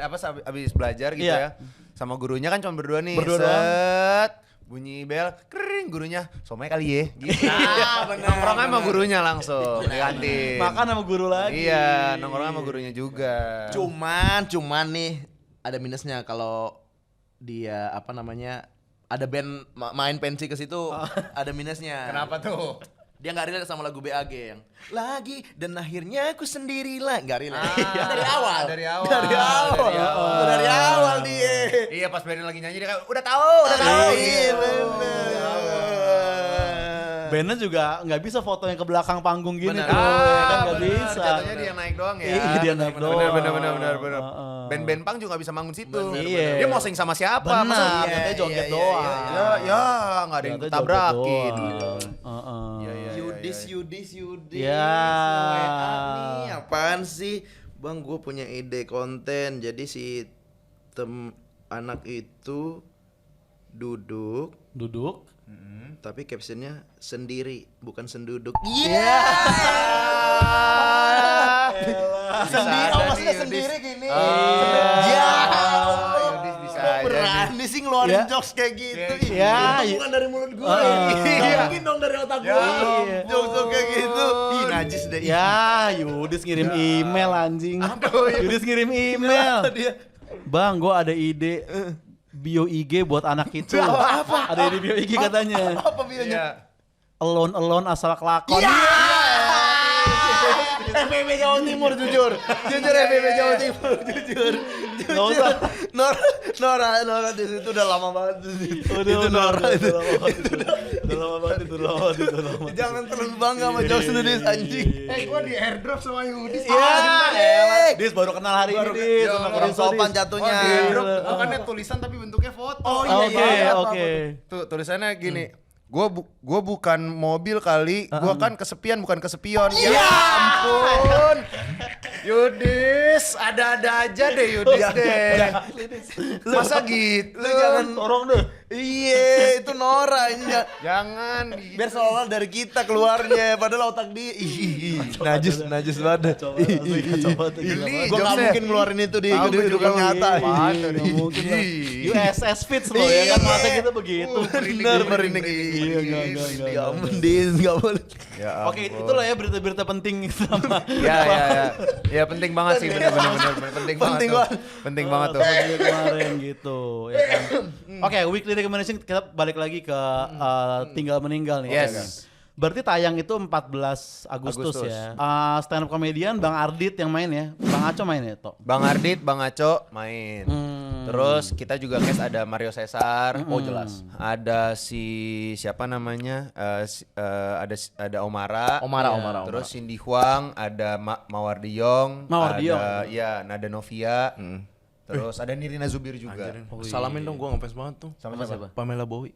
abis belajar gitu Iya. ya, sama gurunya kan cuma berdua nih. Berdua doang. Set, bunyi bel, kering gurunya. Somai kali ya. Gitu. benar. Nongkrongnya sama gurunya langsung di kantin. Makan sama guru lagi. Iya, nongkrongnya sama gurunya juga. Cuman nih ada minusnya kalau dia apa namanya ada band main pensi ke situ ada minusnya. Kenapa tuh? Dia nggak relate sama lagu BAG yang lagi dan akhirnya aku sendirilah nggak relate. Dari awal. Dari awal. Dari awal dia. Iya, pas Berin lagi nyanyi dia kayak udah tahu. Iya bener. Bandnya juga nggak bisa foto yang ke belakang panggung gini Bener. tuh, ya kan nggak bener. bisa. Jatuhnya dia yang naik doang ya. Iya, dia naik doang. Bener. Heeh. Band-band punk juga gak bisa manggung situ. Iya. Dia mau sing sama siapa? Benar, Masa katanya joget doang. ya nggak ada yang Ternyata tabrakin. joget doang. Heeh. Yudis. Ya. WA nih, apaan sih? Bang, gue punya ide konten. Jadi si anak itu duduk tapi captionnya sendiri bukan senduduk. Iya. Sendiri, oh maksudnya sendiri gini. Ya. Yudis bisa Kok aja. berani sih ngeluarin Ya. jokes kayak gitu? Ya. Itu bukan dari mulut gue. Iya. Gak mungkin dong dari otak gue. Iya. Jokes kayak gitu. Ih, najis deh. Ya, Yudis ngirim email anjing. Yudis ngirim email. Bang, gua ada ide bio IG buat anak itu. Apa? Ada ide bio IG katanya. Apa bionya? Iya. Alone asal kelakon. FBB Jawa Timur jujur FBB Jawa Timur jujur. Nggak usah. Nora di situ udah lama banget di situ. Udah Nora itu. Udah lama banget. Jangan terlalu bangga sama jokes Yudis anjing. Gua di airdrop sama Yudis. Dis baru kenal hari ini, Dis. Sama Orang Korinto, sopan Dis. jatuhnya. Oh, iya. Bukannya tulisan tapi bentuknya foto. Oh, Oke. Tuh tulisannya gini. Gua bukan mobil kali, gua kan kesepian bukan kesepion. Ya ampun. Yudis, ada-ada aja deh Yudis deh. Masa gitu? Lu jangan Tolong deh. Iya, itu Nora ini. Jangan. Biar seolah dari kita keluarnya, padahal otak dia. Najis banget. Coba tuh. Ini Gua nggak jokesnya. mungkin ngeluarin itu di Tahu gua kehidupan juga nyata. Apaan tuh? Nggak mungkin lah. Ih. USS Fits loh ya kan masa kita begitu. Bener merinding. Iya, enggak. Ya ampun, Dis, nggak boleh. Ya Oke, itulah ya berita-berita penting sama Ya penting banget sih bener penting banget. Penting tuh. banget. Penting banget tuh. kemarin gitu ya kan. Oke, weekly recommendation kita balik lagi ke Tinggal Meninggal nih. Yes. Berarti tayang itu 14 Agustus ya. Stand up comedian Bang Ardit yang main ya. Bang Aco main ya, Tok? Bang Ardit, Bang Aco main. Terus kita juga cast ada Mario Cesar. Oh jelas. Ada siapa namanya? Ada Omara. Omara. Terus Cindy Huang, ada Mawar Diong. Mawar Diong. Ada ya Nada Novia. Terus ada Nirina Zubir juga. Salamin dong, gua ngefans banget tuh. Sama siapa? Pamela Bowie.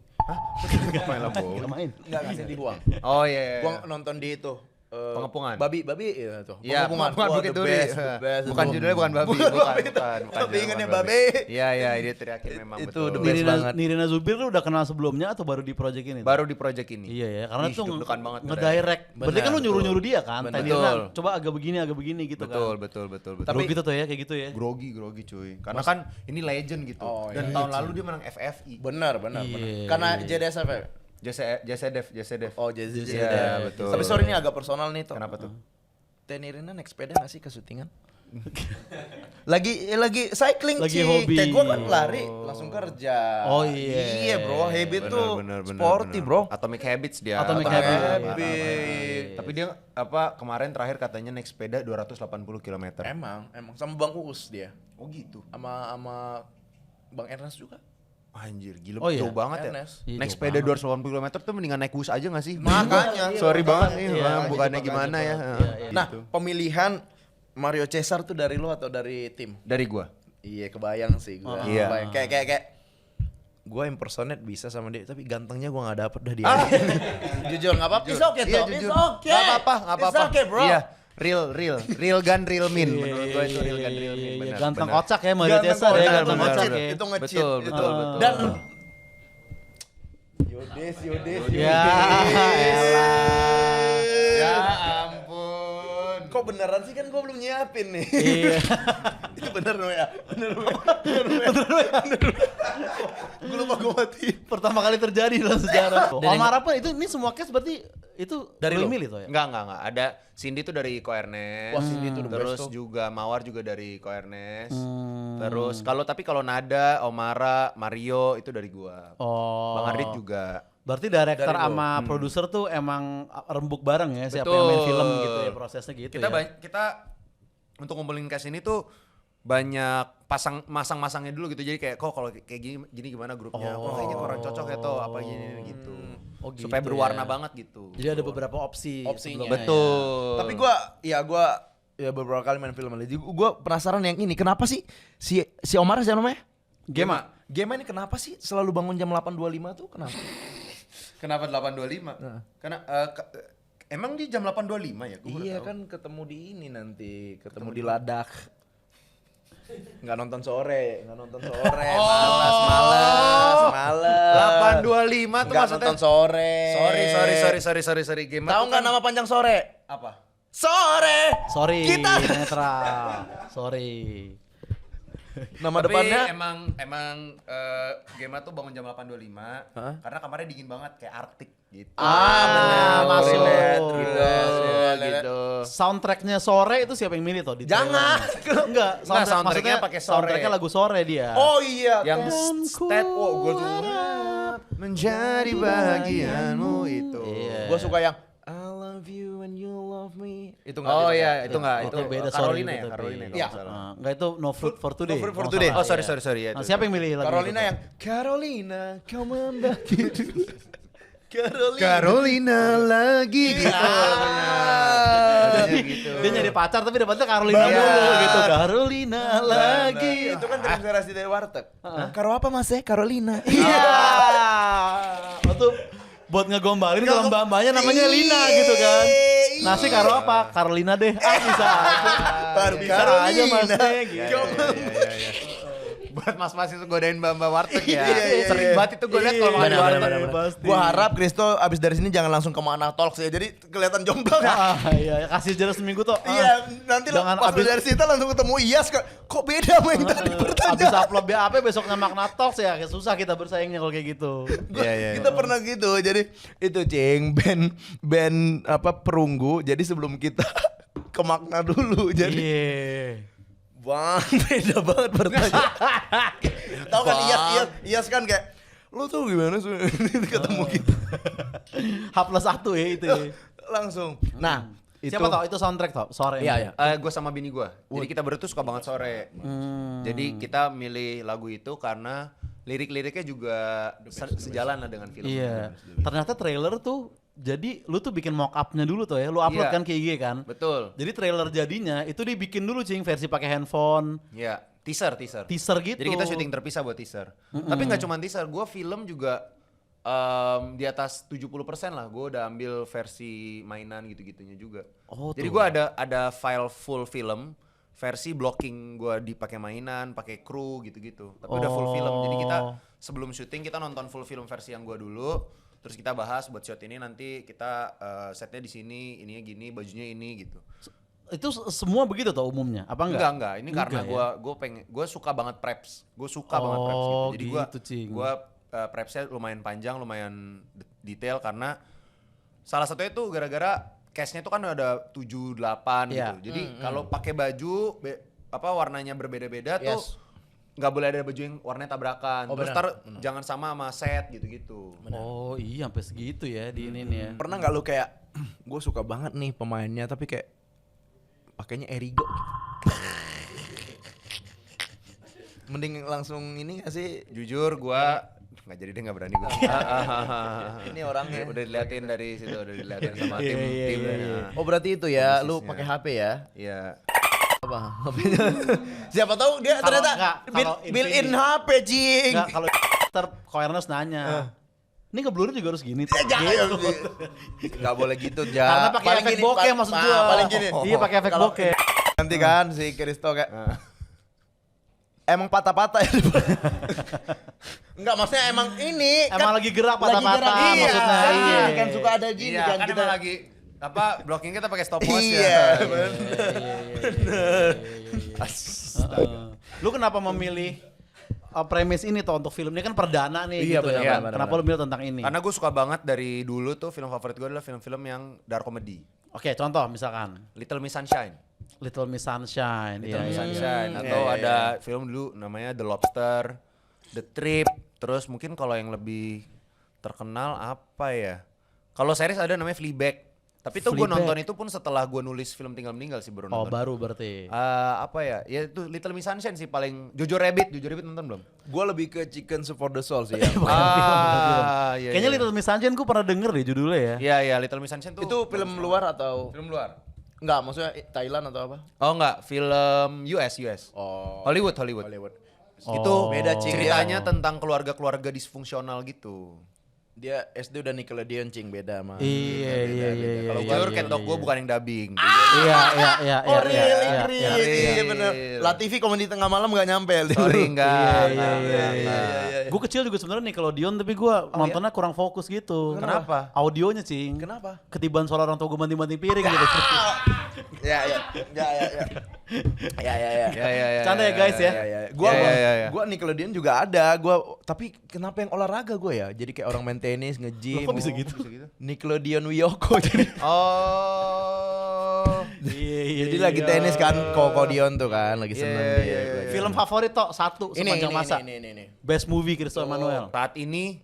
Pamela Bowie. Gak main. Enggak kasih di Huang. Oh iya. Gua nonton di itu. Pengepungan. Babi ya tuh. Iya, pengepungan Wah, Bukit the Duri. best, Bukan itu. judulnya bukan babi, Bukan bukan. Tapi judulnya ingatnya bukan babi. Iya, dia teriakin memang Itu betul. the best banget. Nirina Zubir lu udah kenal sebelumnya atau baru di project ini? Baru di project ini. Iya ya, karena Ih, tuh deg-degan banget ngedirect. Berarti kan lu Benar, nyuruh-nyuruh dia kan? Benar. Tadi Betul. coba agak begini gitu Betul, kan. betul. Tapi gitu tuh ya, kayak gitu ya. Grogi cuy. Karena kan ini legend gitu. Oh, Dan tahun lalu dia menang FFI. Benar. Iya. Karena JDSF ya? Jesse Dev. Oh, JDSF. Iya, betul. Tapi sorry ini agak personal nih, Tok. Kenapa tuh? Teh Nirina naik sepeda gak sih ke syutingan? lagi cycling Lagi Cik. hobi. Kayak gua kan lari langsung kerja. Oh, iya. Iya bro, habit tuh Bener, sporty bro. Atomic Habits dia. Atomic Atomic Habits. Habits. Tapi dia kemarin terakhir katanya naik sepeda 280 km. Emang sama Bang Uus dia. Oh gitu. Sama Bang Ernest juga. Anjir, gila Oh, iya? jauh banget ya. Ernest. Iya, Naik jauh sepeda 280 km tuh mendingan naik bus aja gak sih? Makanya. Sorry banget nih, Iya, bukannya gitu, gimana ya. Iya. Nah, pemilihan Mario Cesar tuh dari lu atau dari tim? Dari gua. Iya, kebayang sih gua. Iya. Kebayang. Kayak gua impersonate bisa sama dia, tapi gantengnya gua gak dapet dah dia. Jujur gak apa-apa. It's okay, Iya, Tom. jujur. It's okay. Gak apa-apa. It's okay, bro. Iya, real gun, real min. Menurut gua itu real gun, real min. Iya, Benar, ganteng benar. kocak ya Mario Ganteng Cesar ya, kocak, ganteng benar, kocak benar. ya. Itu nge-cheat. Betul, itu. betul, betul. Dan Yodes. Ya elah. Ya ampun. Kok beneran sih, kan gua belum nyiapin nih. Iya. Itu bener no ya? Bener no ya? Gue lupa gue mati. Pertama kali terjadi dalam sejarah. Omar apa itu ini semua case berarti itu Dari lu lu? milih tuh ya? Enggak. Ada Cindy tuh dari Koernes. Wah, Cindy tuh the best Terus tuh. juga Mawar juga dari Koernes. Terus kalau Nada, Omara, Mario itu dari gua. Oh. Bang Ardit juga. Berarti director Dari lu. sama produser tuh emang rembuk bareng ya, siapa Betul. yang main film gitu ya, prosesnya gitu Kita ya. kita untuk ngumpulin cast ini tuh banyak masang-masangnya dulu gitu. Jadi kayak kalau kayak gini gimana grupnya? Oh, kayaknya kurang cocok ya toh apa gini gitu. Oh, gitu Supaya berwarna ya. banget gitu. Jadi ada beberapa opsinya. Opsinya. Betul. Tapi gue beberapa kali main film lagi. Gue penasaran yang ini. Kenapa sih si Omar siapa namanya? Gema. Gema ini kenapa sih selalu bangun jam 8.25 tuh? Kenapa? Kenapa 8.25? Karena emang di jam 8.25 ya? Gua baru Iya tahu. kan ketemu di ini nanti, ketemu di Ladak. Nggak nonton sore. Malas. 8.25 tuh Nggak maksudnya. nonton sore. Sorry. Game Tahu nggak nama panjang sore? apa? Sore. Sorry, Kita. netral. Sorry. Nama Tapi depannya. emang Gema tuh bangun jam 8.25 karena kamarnya dingin banget kayak Arctic gitu. benar, masuk. Relate. gitu. Soundtracknya sore itu siapa yang milih tuh di Jangan. trailer? Enggak, soundtracknya maksudnya pakai sore. Soundtracknya lagu sore dia. Oh iya. Yang Kan stat ku gue tuh menjadi bahagiamu itu. Iya. Gue suka yang I love you and you love me. Itu nggak. Oh gitu, iya, nggak? itu enggak, Itu itu beda, Carolina sorry, ya, tapi. Carolina kalau Iya. nggak salah. Enggak itu No Food for Today. No Food for Kalau Today. salah, Oh, sorry, ya. sorry ya. Nah, siapa yang milih lagu Carolina itu? yang Carolina kau mendaki. Carolina. Carolina lagi gitu. Jadi, dia nyari pacar tapi dapetnya Carolina dulu gitu. Carolina lagi. Itu kan terinspirasi dari warteg. Karo apa mas ya? Carolina. Iya. Itu buat ngegombalin kalau mbak-mbaknya namanya Lina gitu kan. Nasi karo apa? Carolina deh. Bisa aja. Bisa aja mas deh gitu. Buat mas-mas itu godain mbak-mbak warteg ya. Iya. Sering banget itu gue liat kalau makan di warteg. Pasti. Gua harap Kristo abis dari sini jangan langsung ke Mana Talks ya. Jadi kelihatan jomblo. Iya, kasih jeda seminggu tuh. Iya, nanti lo Jangan pas abis- dari situ langsung ketemu Iyas. Kok beda sama yang tadi Abis pertanyaan? upload BAP besoknya Makna Talks ya, kayak susah kita bersaingnya kalau kayak gitu. Kita pernah gitu. Jadi itu cing band apa perunggu. Jadi sebelum kita ke Makna dulu. Jadi Iya. Bang, beda banget pertanyaan. Tahu kan Iyas kan kayak Lu tuh gimana sih ketemu kita H+1 ya itu ya. langsung. Nah, itu Siapa tau itu soundtrack tau sore. Iya, iya. Gue sama bini gue. Jadi kita berdua tuh suka banget sore. Jadi kita milih lagu itu karena lirik-liriknya juga sejalan lah dengan film. Iya. Ternyata trailer tuh jadi lu tuh bikin mock up-nya dulu tuh ya. Lu upload Iya. kan ke IG kan? Betul. Jadi trailer jadinya itu dibikin dulu Cing versi pakai handphone, Iya, teaser. teaser gitu. Jadi kita syuting terpisah buat teaser. Tapi nggak cuma teaser, gue film juga di atas 70% lah. Gue udah ambil versi mainan gitu-gitunya juga. Oh, Jadi tuh. gue ada file full film, versi blocking gue dipakai mainan, pakai kru gitu-gitu. Tapi udah full film. Jadi kita sebelum syuting kita nonton full film versi yang gue dulu. Terus kita bahas buat shot ini nanti kita setnya di sini, ininya gini, bajunya ini gitu. Itu semua begitu tuh umumnya? Apa enggak? Enggak. Ini karena Enggak gue suka banget preps. Gue suka banget preps gitu. Jadi gitu, Cing. gue prepsnya lumayan panjang, lumayan detail karena salah satunya tuh gara-gara cashnya tuh kan ada 7, 8 Iya. gitu. Jadi kalau pakai baju warnanya berbeda-beda tuh Yes. nggak boleh ada baju yang warnanya tabrakan. Oh, Terus benar. jangan sama set gitu-gitu. Oh iya sampai segitu ya di ini nih ya. pernah nggak lu kayak gue suka banget nih pemainnya tapi kayak pakainya Erigo gitu. Mending langsung ini gak sih? Jujur gue nggak jadi deh, nggak berani gue. Ini orangnya. Udah diliatin dari situ, udah diliatin sama Iya, tim. Oh berarti itu ya, lu Kondisinya. pakai HP ya? Iya. Apa? HP-nya? Siapa tahu dia Kalau ternyata enggak, kalau built-in Infinity. HP, Cing. Enggak, kalau ntar Koernes nanya. Ini ngeblur juga harus gini tuh. Jangan. Gitu. Gak boleh gitu, Ja. Karena pakai Paling efek gini, bokeh maksud gua. Paling gini. Iya pakai efek Kalau bokeh. Nanti kan si Kristo kayak emang patah-patah ya. Enggak, maksudnya emang ini Emang lagi gerak lagi patah-patah gerak, iya, maksudnya. kan, Iya. kan suka ada gini Iya, kan kan kita emang lagi blocking kita pakai stopwatch Iya, ya. Lu kenapa memilih premis ini tuh untuk film ini kan perdana nih Iya, gitu benar, ya. benar, Kenapa benar. lu milih tentang ini? Karena gue suka banget dari dulu tuh film favorit gue adalah film-film yang dark comedy. Oke, contoh misalkan Little Miss Sunshine. Little Miss Sunshine. Little Miss Iya. Sunshine. Atau Iya, iya, ada film dulu namanya The Lobster, The Trip. Terus mungkin kalau yang lebih terkenal apa ya? Kalau series ada namanya Fleabag. Tapi itu gue Fleabag. nonton itu pun setelah gue nulis film Tinggal Meninggal sih baru Oh, nonton. baru berarti. Apa ya? Ya itu Little Miss Sunshine sih paling. Jojo Rabbit nonton belum? Gue lebih ke Chicken Soup for the Soul sih ya. Iya. Kayaknya Little Miss Sunshine gue pernah denger deh judulnya ya. Iya, Little Miss Sunshine tuh. Itu film luar atau film luar. enggak, maksudnya Thailand atau apa? Oh enggak, film US. Oh, Hollywood. Itu Oh. beda, Cing. ceritanya tentang keluarga-keluarga disfungsional gitu. dia SD udah Nickelodeon, Cing, beda mah. Iya. Kalau gue Cat Dog gue bukan yang dubbing. Iya. Oh, real, iya. iya bener. Latifi komedi tengah malam gak nyampe. Sorry enggak. Iya. Gue kecil juga sebenarnya Nickelodeon tapi gue nontonnya kurang fokus gitu. Kenapa? Audionya Cing. Kenapa? Ketiban suara orang tua gue banting-banting piring gitu. Ya. Canda ya guys ya. Gua Nickelodeon juga ada. Tapi kenapa yang olahraga gue ya? Jadi kayak orang main tenis, nge-gym. Loh, kok bisa gitu? Nickelodeon Wiyoko jadi. Oh. Jadi lagi tenis kan, Kokodion tuh kan, lagi seneng dia. Film favorit tok satu sepanjang masa. Ini. Best movie Christopher Emmanuel. Saat ini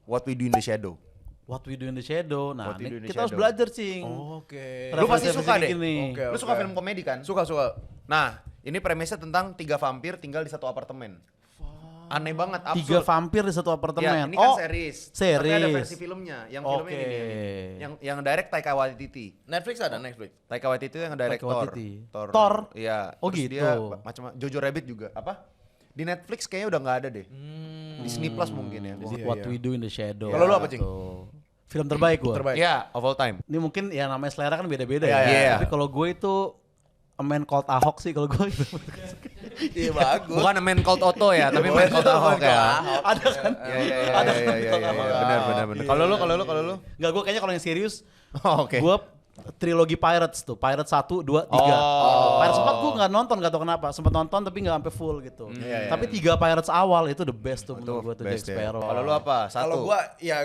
What We Do in the Shadow. What We Do in the Shadow. Nah, What We Do in the kita harus Shadow. belajar Cing. Oke. Lu pasti Referensi suka deh. gini. Oke. Lu suka film komedi kan? Suka. Nah, ini premisnya tentang 3 vampir tinggal di satu apartemen. Aneh banget, 3 absurd. vampir di satu Ya, apartemen. ini kan series. Tapi ada series. versi filmnya. Yang filmnya Oke. ini. Yang direct Taika Waititi. Netflix ada Netflix. Taika Waititi itu yang direct Taika Thor. Waititi. Thor. Thor? Iya. Oh, Terus gitu. Dia macam Jojo Rabbit juga. Apa? Di Netflix kayaknya udah nggak ada deh. Disney Plus mungkin ya. What We Do in the Shadow. Kalau lu apa, Cing? Tuh. Film terbaik gua. Terbaik. Iya, of all time. Ini mungkin ya namanya selera kan beda-beda Iya, ya. iya. Tapi kalau gue itu A Man Called Ahok sih kalau gue itu. Iya bagus. Bukan Man Called Otto ya, tapi Man Called Ahok ya. Ada kan? Iya. Benar. Kalau lu. Enggak, gue kayaknya kalau yang serius Oh, oke. gue trilogi Pirates tuh. Pirates 1, 2, 3. Oh. Pirates 4 gue gak nonton, gak tau kenapa. Sempet nonton tapi gak sampai full gitu. Tapi 3 Pirates awal itu the best tuh menurut gue tuh Jack Best ya. Sparrow. Kalau lu apa? Satu. Kalau gua ya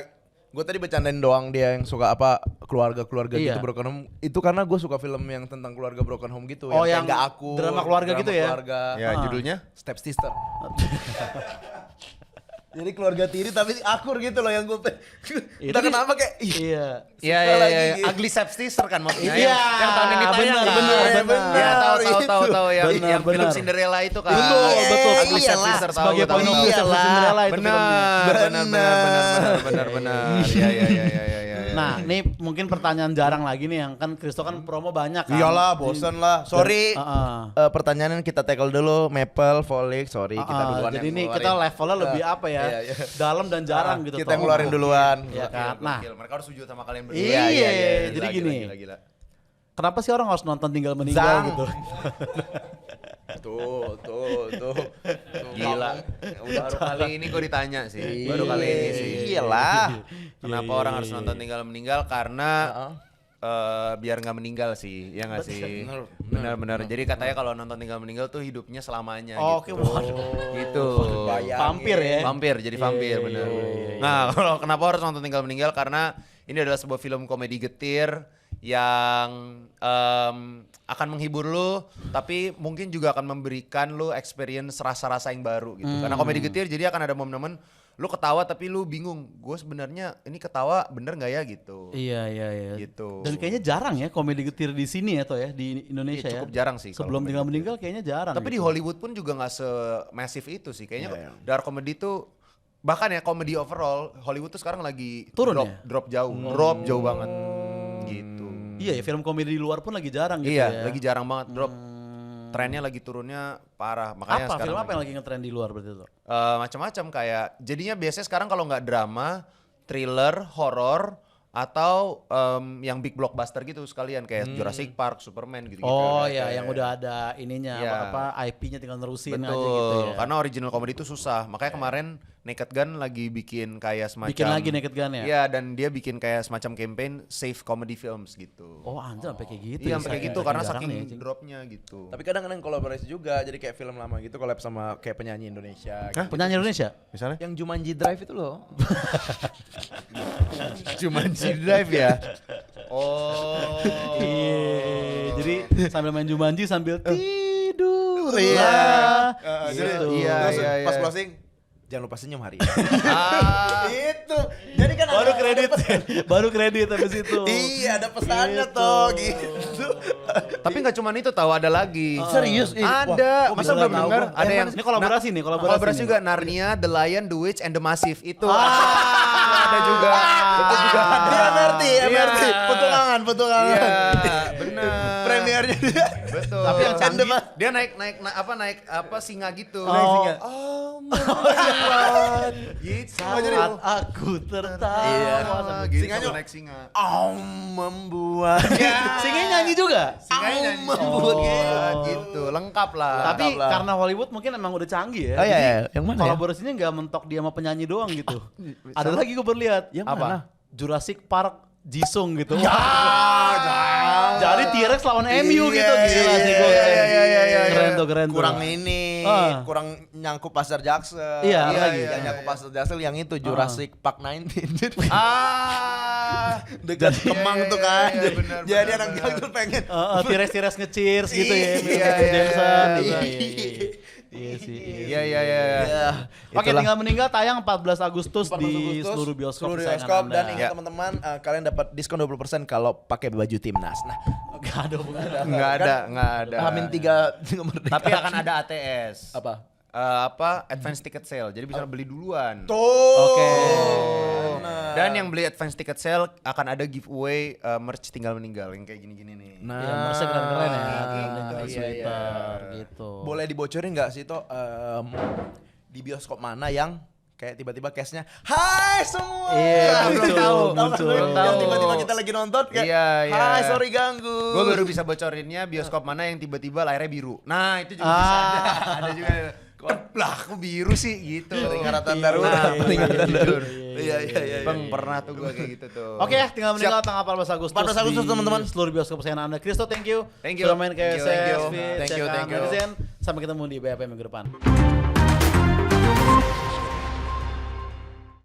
gue tadi bercandain doang dia yang suka apa keluarga Iya. gitu broken home itu karena gue suka film yang tentang keluarga broken home gitu Oh, yang yang kayak Nggak Aku, drama keluarga gitu ya? keluarga, Ya, judulnya? Step Sister. Jadi keluarga tiri tapi akur gitu loh yang gue entah Itu kenapa kayak Iya. Iya, suka lagi gitu. Ugly Stepsister kan maksudnya. Iya, yang tahun ini tayang benar, kan? benar, Iya, benar. Iya, tahu Itu. yang Benar, film benar. Cinderella itu kan. Betul, betul. Ugly Stepsister tahu. Sebagai tahu, point of tahu. view Iyalah. Cinderella itu filmnya. Benar. Iya. Nah, ini mungkin pertanyaan jarang lagi nih yang kan Kristo kan promo banyak kan. Iyalah, bosen lah. Sorry. Heeh. Pertanyaan kita tackle dulu Maple, Volix, sorry kita duluan. Jadi yang ini ngeluarin. kita levelnya lebih apa ya? Iya, iya. Dalam dan jarang gitu. Kita yang ngeluarin duluan. Iya kan. Nah, Mereka harus sujud sama kalian berdua. Iya, jadi gini. Gila. kenapa sih orang harus nonton Tinggal Meninggal Zang. gitu? Tuh. Gila. Baru kali ini gue ditanya sih. Baru kali ini sih. Iyalah. Kenapa orang harus nonton Tinggal Meninggal? Karena biar nggak meninggal sih, ya nggak sih? Benar. Jadi katanya kalau nonton Tinggal Meninggal tuh hidupnya selamanya. Oke, gitu. waduh. Gitu. Vampir ya? Vampir, jadi vampir benar. Nah, kalau kenapa harus nonton Tinggal Meninggal? Karena ini adalah sebuah film komedi getir yang akan menghibur lu, tapi mungkin juga akan memberikan lu experience rasa-rasa yang baru gitu. Karena komedi getir, jadi akan ada momen-momen lu ketawa tapi lu bingung, gue sebenarnya ini ketawa bener nggak ya gitu. Iya. Gitu. Dan kayaknya jarang ya komedi getir di sini ya toh ya di Indonesia Iya, ya. cukup jarang sih kalau Sebelum komedi Tinggal getir. Meninggal kayaknya jarang. Tapi di gitu. Hollywood pun juga nggak se-massive itu sih. Kayaknya dark comedy tuh bahkan ya komedi overall Hollywood tuh sekarang lagi Turun drop ya? jauh, drop jauh banget gitu. Iya ya, film komedi di luar pun lagi jarang gitu Iya, ya. lagi jarang banget drop. Trennya lagi turunnya parah. Makanya Apa sekarang film apa yang lagi ngetren di luar berarti tuh? macam-macam kayak jadinya biasanya sekarang kalau nggak drama, thriller, horor atau yang big blockbuster gitu sekalian kayak Jurassic Park, Superman gitu-gitu. Oh ya, Kayak- yang udah ada ininya Iya. apa IP-nya tinggal nerusin aja Betul, gitu ya. karena original comedy itu susah. Makanya kemarin Naked Gun lagi bikin kayak semacam Bikin lagi Naked Gun ya? Iya, dan dia bikin kayak semacam campaign Save Comedy Films gitu. Oh anjir sampai kayak gitu. Iya, ya, sampai kayak gitu saking karena jarang saking nih, Cing. dropnya gitu. Tapi kadang-kadang kolaborasi juga, jadi kayak film lama gitu collab sama kayak penyanyi Indonesia. Gitu. Penyanyi Indonesia? Misalnya? Yang Jumanji Drive itu loh. Jumanji Drive ya. Oh. Iya, jadi sambil main Jumanji sambil tidur. Iya. Gitu. Iya, Terus iya, pas iya. closing, jangan lupa senyum hari. Itu. Jadi kan Baru ada- kredit, baru kredit habis itu. Iya, ada pesannya Gitu. tuh gitu. Tapi nggak cuma itu tahu ada lagi. Serius? Ada. Wah, Masa kok belum bisa dengar? tahu? Ada yang Ini kolaborasi nih, kolaborasi nih. juga Narnia, The Lion, The Witch, and The Massive itu. Ada juga. Itu juga ada. MRT. Iya. Petualangan. Iya, benar. Premiernya dia. Betul. Tapi yang canggih, dia naik apa singa gitu. Oh. Naik singa. Oh my god. Gitu. Saat aku tertawa. Iya. Gitu, Singanya- naik singa. Membuat. Singanya nyanyi juga. Singanya nyanyi. membuat Gitu, lengkap lah. Tapi lah. karena Hollywood mungkin emang udah canggih ya. Oh, iya, Jadi iya. Yang mana ya? kolaborasinya nggak mentok dia sama penyanyi doang gitu. Ada lagi gue berlihat. Yang apa? mana? Jurassic Park Jisung gitu. Jadi T-Rex lawan MU gitu gila sih gue. Keren tuh, keren tuh. Kurang ini, Ah. kurang nyangkup pasar Jaksel. Iya, apa lagi? Yang nyangkup pasar Jaksel yang itu Jurassic Park 19. Dekat Jadi- Kemang iya, tuh kan. iya, benar, Jadi benar, anak benar. Jaksel pengen. T-Rex nge-cheers gitu ya. Iya, Jameson. iya. Iya sih. Iya. Ya, Oke, itulah. Tinggal Meninggal tayang 14 Agustus 14 di Agustus, seluruh bioskop seluruh kesayangan bioskop. Anda. Dan ingat Ya. teman-teman, kalian dapat diskon 20% kalau pakai baju timnas. Nah, Gak ada hubungannya. Nggak ada. Hamin 3 merdeka. Tapi akan ada ATS. apa? Advance ticket sale. Jadi bisa beli duluan. Tuh. Oke. Dan yang beli advance ticket sale akan ada giveaway merch Tinggal Meninggal yang kayak gini-gini nih. Nah, Ya, merasa keren-keren ya. gitu, Tinggal iya, sweater gitu. Boleh dibocorin nggak sih Toh di bioskop mana yang kayak tiba-tiba cashnya Hai semua. Iya, Belum muncul, tahu. muncul. Tahu nggak? Yang tiba-tiba kita lagi nonton kayak Iya, iya. Hai sorry ganggu. Gue baru bisa bocorinnya bioskop mana yang tiba-tiba layarnya biru. Nah itu juga bisa ada. Ada juga. Lah aku biru sih gitu. Peringatan Iya, darurat. iya, Peringatan iya, darurat. iya, Iya. Bang pernah tuh gue kayak gitu tuh. Oke, Tinggal Meninggal tanggal 14 Agustus. 14 Agustus, di teman-teman. Seluruh bioskop kesayangan Anda. Kristo, thank you. Thank you. Sudah main ke Thank you, thank you. SSV, Thank you, Cekan thank you. Netizen. Sampai ketemu di BAP minggu depan.